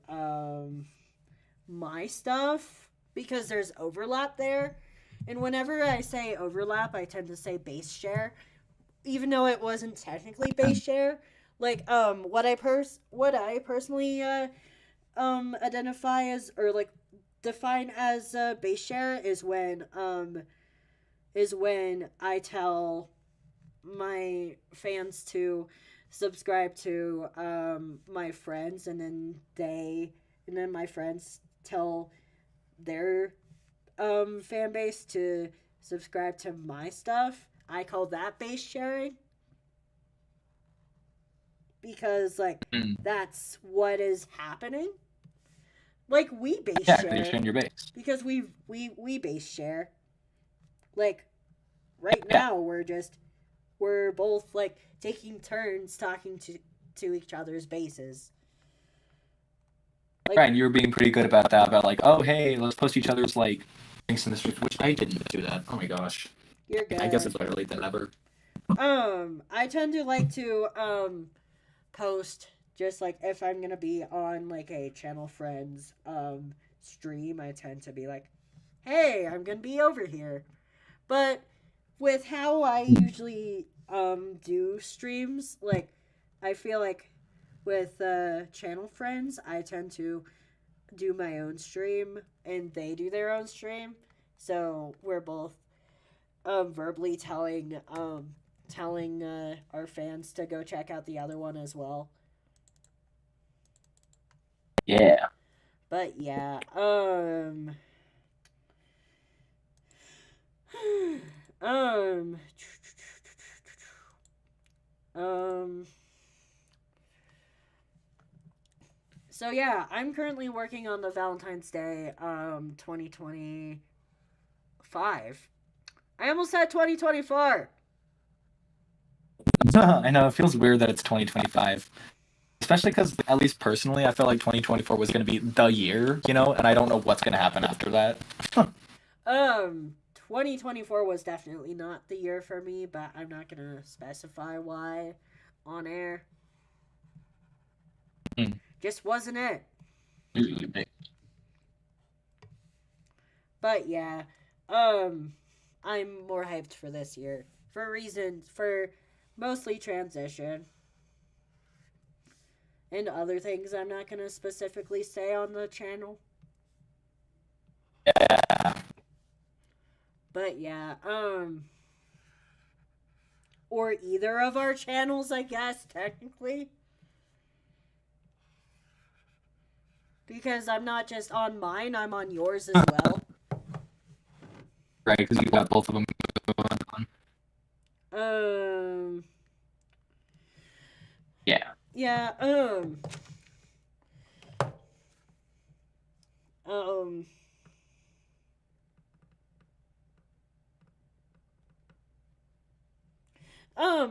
my stuff because there's overlap there. And whenever I say overlap, I tend to say base share even though it wasn't technically base share. Like what I personally identify as or like define as base share is when I tell my fans to subscribe to my friends and then my friends tell their fan base to subscribe to my stuff. I call that base sharing because like Mm. that's what is happening. Like we base Yeah, you're share sharing your base. because we base share. Like right Yeah. now we're both like taking turns talking to each other's bases. Like Right, and you were being pretty good about that, about like, oh hey, let's post each other's like links in the street, which I didn't do that. Oh my gosh. you're I guess good. it's better late than never. I tend to like to post just like if I'm gonna be on like a channel friends stream, I tend to be like, hey, I'm gonna be over here. But with how I usually do streams, like I feel like with channel friends, I tend to do my own stream and they do their own stream. So we're both verbally telling our fans to go check out the other one as well. Yeah. But yeah, um, um, so yeah, I'm currently working on the Valentine's Day, 2025. I almost said 2024. I know it feels weird that it's 2025, especially because at least personally, I felt like 2024 was going to be the year, and I don't know what's going to happen after that. 2024 was definitely not the year for me, but I'm not gonna specify why on air. Just wasn't it. But yeah, I'm more hyped for this year for reasons for mostly transition and other things I'm not gonna specifically say on the channel. Yeah. But yeah, or either of our channels, I guess, technically. Because I'm not just on mine, I'm on yours as well. Right, because you got both of them going on. Yeah. Yeah,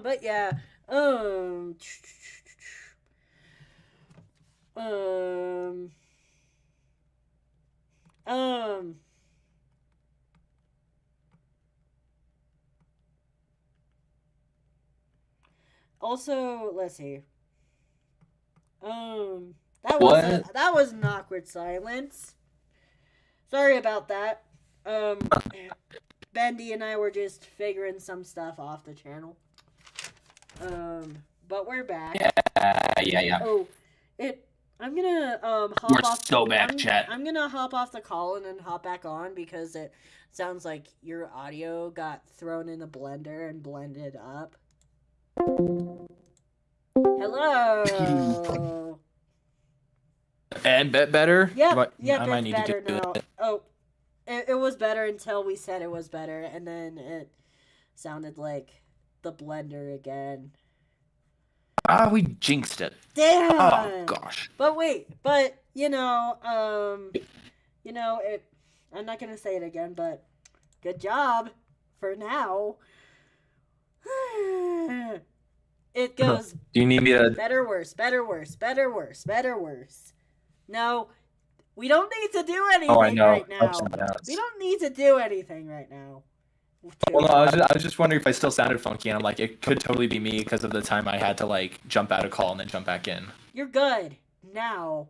but yeah, um, um, um, also, let's see. What? That was an awkward silence. Sorry about that. Um, Bendy and I were just figuring some stuff off the channel. But we're back. Yeah. Oh, it. I'm gonna hop We're off. so back, chat. I'm gonna hop off the call and then hop back on because it sounds like your audio got thrown in a blender and blended up. Hello. And better? Yep, I might need better to do now. it. Oh, it was better until we said it was better, and then it sounded like the blender again. Ah, we jinxed it. Damn. Oh gosh. But wait, it. I'm not gonna say it again, but good job for now. It goes. Do you need me to? Better, worse. No, we don't need to do anything right now. We don't need to do anything right now. Well, no, I was just wondering if I still sounded funky, and I'm like, it could totally be me because of the time I had to like jump out of call and then jump back in. You're good now.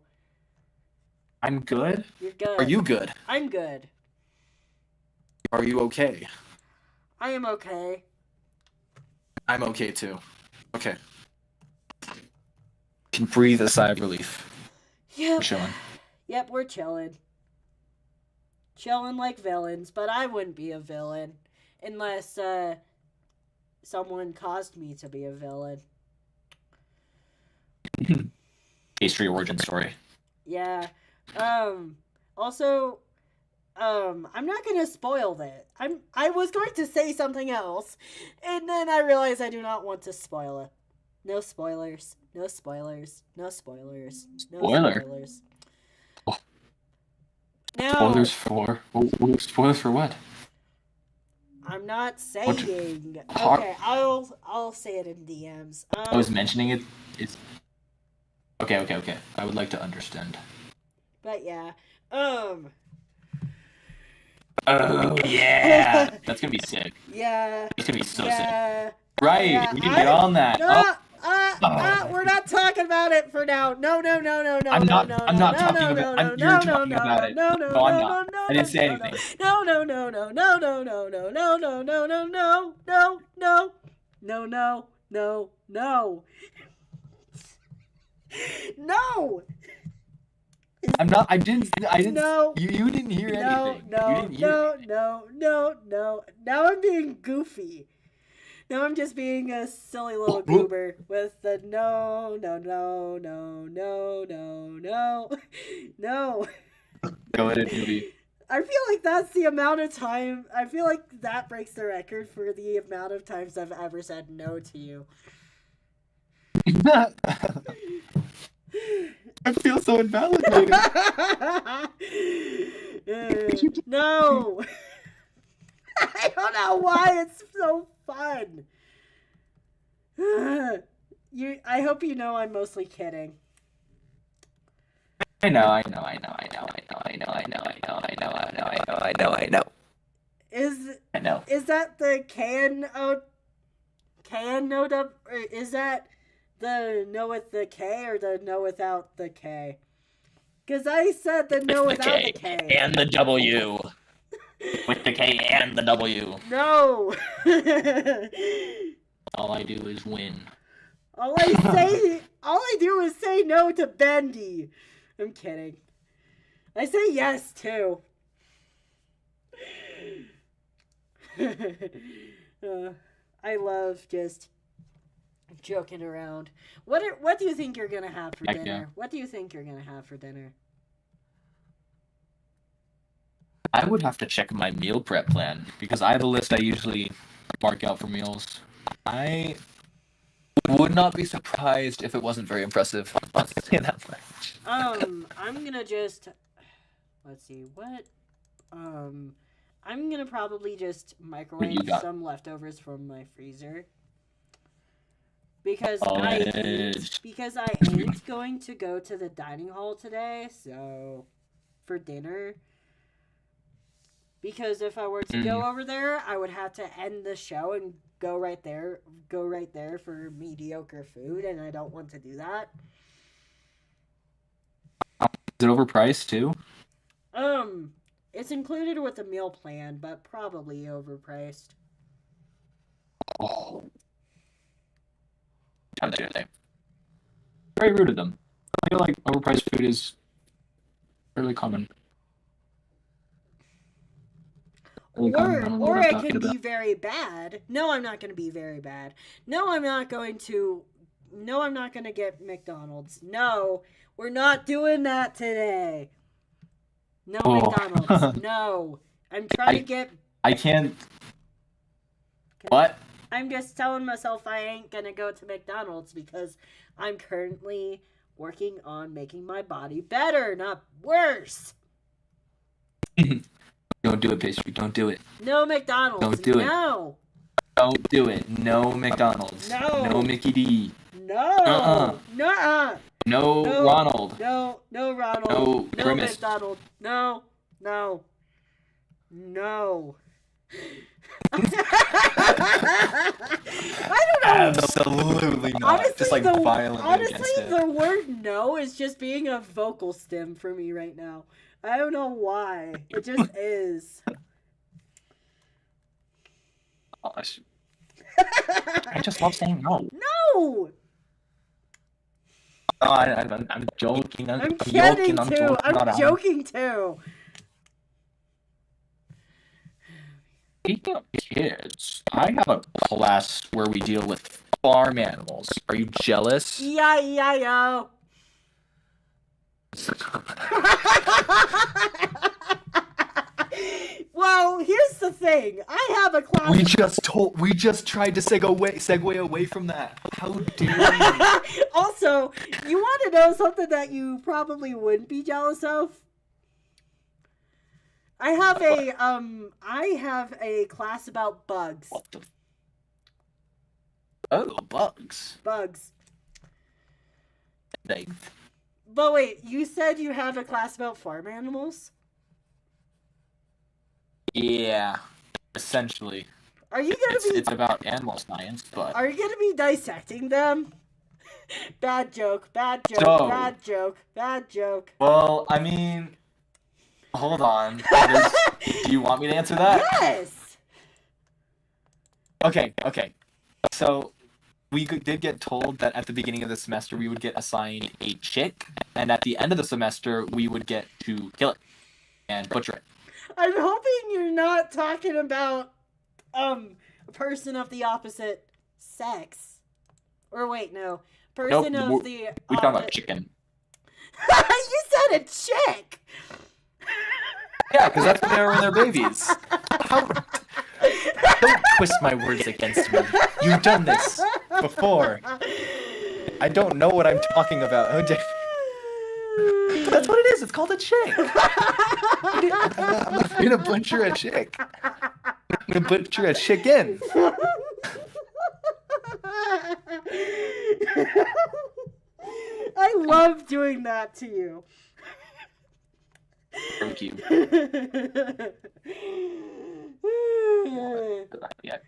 I'm good. You're good. Are you good? I'm good. Are you okay? I am okay. I'm okay too. Okay. Can breathe a sigh of relief. Yep. We're chilling. Yep, we're chilling. Chilling like villains, but I wouldn't be a villain unless someone caused me to be a villain. Pastry origin story. Yeah. Also, I'm not gonna spoil that. I was going to say something else, and then I realized I do not want to spoil it. No spoilers. No spoilers. No spoilers. No spoilers. Oh. Now, Spoilers for what? I'm not saying. Okay, I'll say it in DMs. I was mentioning it. It's okay. I would like to understand. But yeah, Oh yeah, that's gonna be sick. Yeah. It's gonna be so sick. Right, Yeah, we can get on that. We're not talking about it for now. No. I'm not talking about. You're talking about it. No, I'm not. I didn't say anything. No. No. I'm not. I didn't. No. You didn't hear anything. No. Now I'm being goofy. Now I'm just being a silly little goober with the no, no, no, no, no, no, no, no. Go ahead, movie. I feel like that's the amount of time. I feel like that breaks the record for the amount of times I've ever said no to you. I feel so invalidated. No. I don't know why it's so fun. I hope you know I'm mostly kidding. I know. Is that the KN note up, or is that the no with the K or the no without the K? Because I said the no without the K and the W. With the K and the W. No. All I do is win. All I do is say no to Bendy. I'm kidding. I say yes too. I love just joking around. What do you think you're gonna have for dinner? Yeah. What do you think you're gonna have for dinner? I would have to check my meal prep plan because I have a list I usually mark out for meals. I would not be surprised if it wasn't very impressive. I'll say that much. I'm gonna just let's see what I'm gonna probably just microwave some leftovers from my freezer because I ain't going to go to the dining hall today, so for dinner. Because if I were to go over there, I would have to end the show and go right there for mediocre food, and I don't want to do that. Is it overpriced too? It's included with the meal plan, but probably overpriced. Oh. Very rude of them. I feel like overpriced food is fairly common. Or it can be very bad. No, I'm not going to be very bad. No, I'm not going to get McDonald's. No, we're not doing that today. No McDonald's. No. I'm trying to get... I can't... What? I'm just telling myself I ain't going to go to McDonald's because I'm currently working on making my body better, not worse. Don't do it, Pastry. Don't do it. No McDonald's. Don't do it. No. Don't do it. No McDonald's. No. No Mickey D. No. Nuh-uh. No Ronald. No Ronald. No Grimace. McDonald. No. I don't know. Absolutely not. Honestly, just like violently honestly, the word no is just being a vocal stem for me right now. I don't know why. It just is. Gosh. I just love saying no. No! Oh, I'm joking. I'm kidding too. I'm joking too. Speaking of kids, I have a class where we deal with farm animals. Are you jealous? Yeah. Well, here's the thing. I have a class. We just tried to segue away from that. How dare you? Also, you want to know something that you probably wouldn't be jealous of? I have a class about bugs. What the? Oh, bugs. Bugs. Thanks. But wait, you said you have a class about farm animals? Yeah, essentially. Are you gonna be? It's about animal science, but. Are you gonna be dissecting them? Bad joke. Well, I mean, hold on. Do you want me to answer that? Yes. Okay. So, we did get told that at the beginning of the semester we would get assigned a chick, and at the end of the semester we would get to kill it and butcher it. I'm hoping you're not talking about a person of the opposite sex. Or wait, no. Nope, Person of the we talking about chicken. You said a chick! Yeah, because that's when they were when they're babies. How? Don't twist my words against me. You've done this before. I don't know what I'm talking about. That's what it is. It's called a chick. I'm not gonna butcher a chick. I'm gonna butcher a chicken. I love doing that to you. Thank you. Yeah.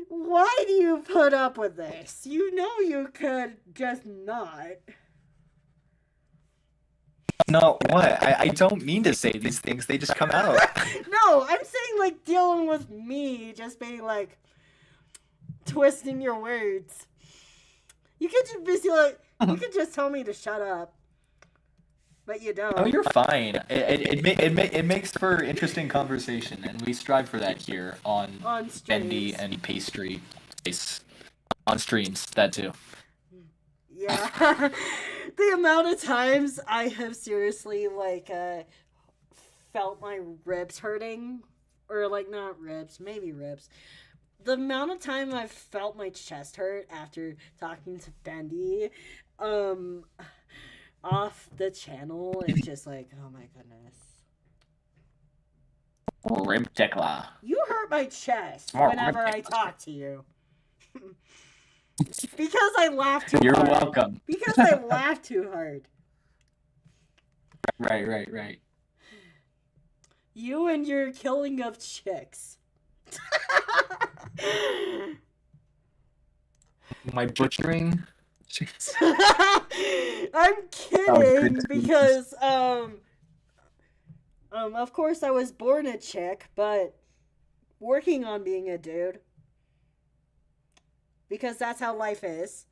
Why do you put up with this? You know you could just not. No, what? I don't mean to say these things. They just come out. No, I'm saying like dealing with me just being like twisting your words. You could just be like, you could just tell me to shut up. But you don't. Oh, you're fine. It makes for interesting conversation, and we strive for that here on Bendy and Pastry Space. On streams, that too. Yeah. The amount of times I have seriously like felt my ribs hurting, or like not ribs, maybe ribs. The amount of time I've felt my chest hurt after talking to Bendy, off the channel is just like, oh my goodness. Rib tickler. You hurt my chest whenever I talk to you. Because I laugh too hard. You're welcome. Because I laugh too hard. Right. You and your killing of chicks. My butchering? I'm kidding because of course I was born a chick, but working on being a dude. Because that's how life is.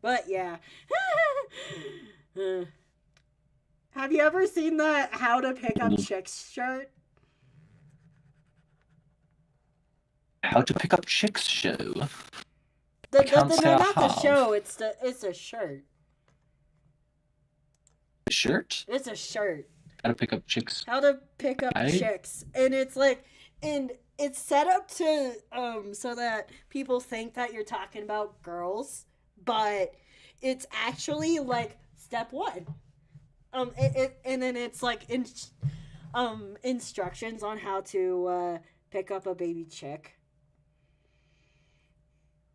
But yeah. Have you ever seen that How to Pick Up Chicks shirt? How to Pick Up Chicks show. No, not the show. It's a shirt. A shirt? It's a shirt. How to Pick Up Chicks. How to Pick Up Chicks, and it's like, and it's set up to so that people think that you're talking about girls, but it's actually like step one. And then it's like instructions on how to pick up a baby chick.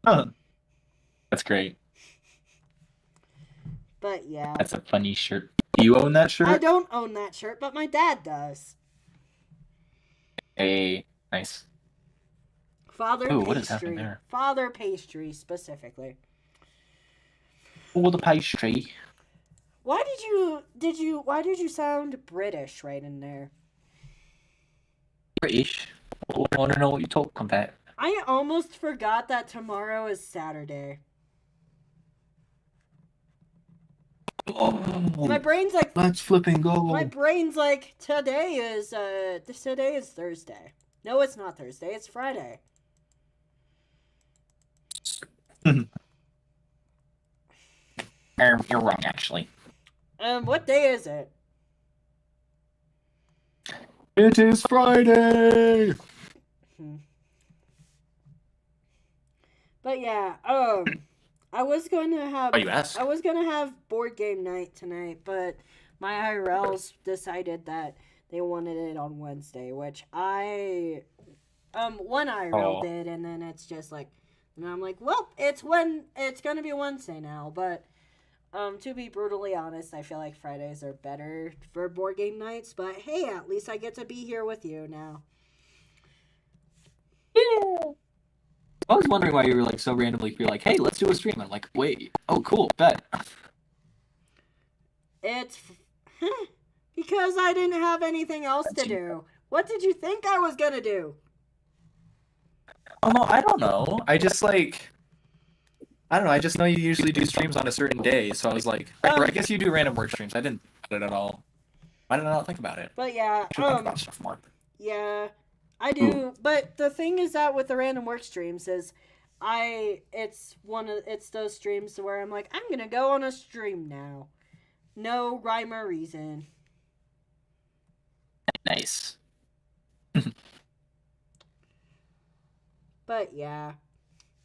Oh, that's great. But yeah. That's a funny shirt. Do you own that shirt? I don't own that shirt, but my dad does. Hey, nice. Father Ooh, Pastry. what is happening there? Father Pastry, specifically. Oh, the pastry. Why did you sound British right in there? British? I want to know what you're talking about. I almost forgot that tomorrow is Saturday. Oh, my brain's like, let's flip and go. My brain's like, today is Thursday. No, it's not Thursday. It's Friday. You're wrong, actually. What day is it? It is Friday. But yeah, I was going to have. Oh, you asked? I was going to have board game night tonight, but my IRLs decided that they wanted it on Wednesday, which one IRL did, and then it's just like, and I'm like, well, it's going to be Wednesday now, but to be brutally honest, I feel like Fridays are better for board game nights, but hey, at least I get to be here with you now. Yeah. I was wondering why you were like so randomly feel like, hey, let's do a stream. I'm like, wait, oh, cool, bet. It's because I didn't have anything else to do. What did you think I was gonna do? Oh no, I don't know. I just I just know you usually do streams on a certain day, so I was like, or I guess you do random work streams. I didn't put it at all. Why did I not think about it? But yeah, I should think about stuff more. yeah, I Ooh, do. But the thing is that with the random work streams is, it's those streams where I'm like, I'm gonna go on a stream now. No rhyme or reason. nice. But yeah,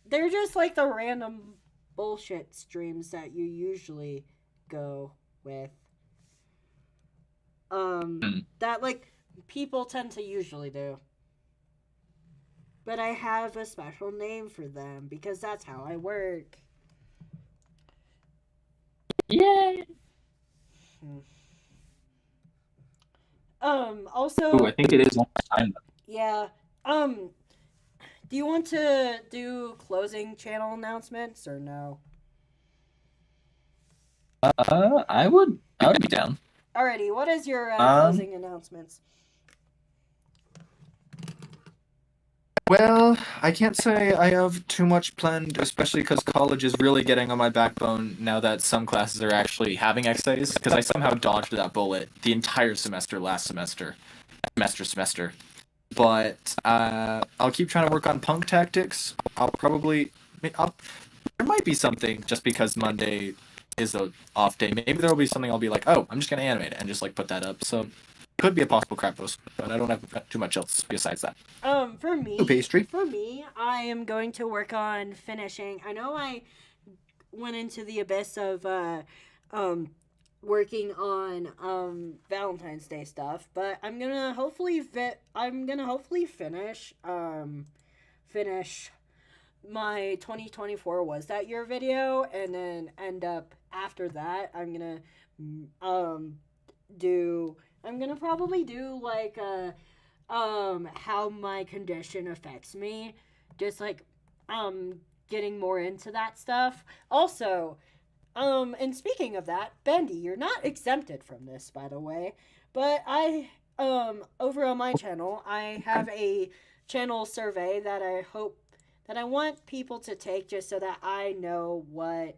they're just like the random bullshit streams that you usually go with. That like people tend to usually do. But I have a special name for them because that's how I work. Yay! Hmm. Ooh, I Also, think it is one more time. yeah. Um, do you want to do closing channel announcements or no? I would be down. Alrighty, what is your Um, closing announcements? well, I can't say I have too much planned, especially because college is really getting on my backbone now that some classes are actually having essays, because I somehow dodged that bullet the entire semester last semester. But I'll keep trying to work on punk tactics. There might be something just because Monday is a off day. Maybe there will be something I'll be like, oh, I'm just gonna animate it and just like put that up. So could be a possible crap post, but I don't have too much else besides that. For Ooh, me, pastry. I am going to work on finishing. I know I went into the abyss of um, working on Valentine's Day stuff, but I'm gonna hopefully finish my 2024 was that year video, and then end up after that um do I'm gonna probably do like how my condition affects me, just like getting more into that stuff. Also, and speaking of that, Bendy, you're not exempted from this, by the way. But over on my channel, I have a channel survey that I want people to take just so that I know what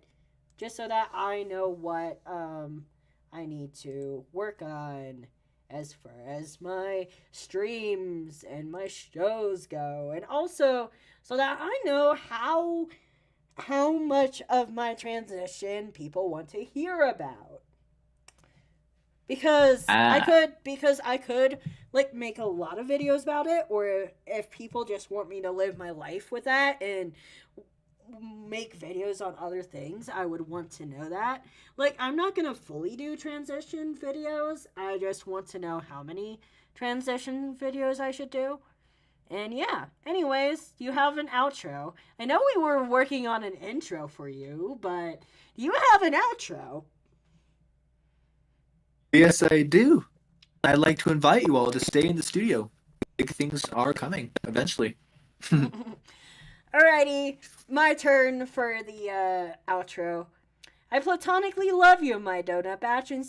I need to work on as far as my streams and my shows go, and also so that I know how much of my transition people want to hear about. Ah, Because I could like make a lot of videos about it, or if people just want me to live my life with that and make videos on other things, I would want to know that. Like, I'm not gonna fully do transition videos, I just want to know how many transition videos I should do. And yeah, anyways, you have an outro. I know we were working on an intro for you, but you have an outro. yes, I do. I'd like to invite you all to stay in the studio. Big things are coming eventually. Alrighty, my turn for the outro. I platonically love you, my donut batch, and see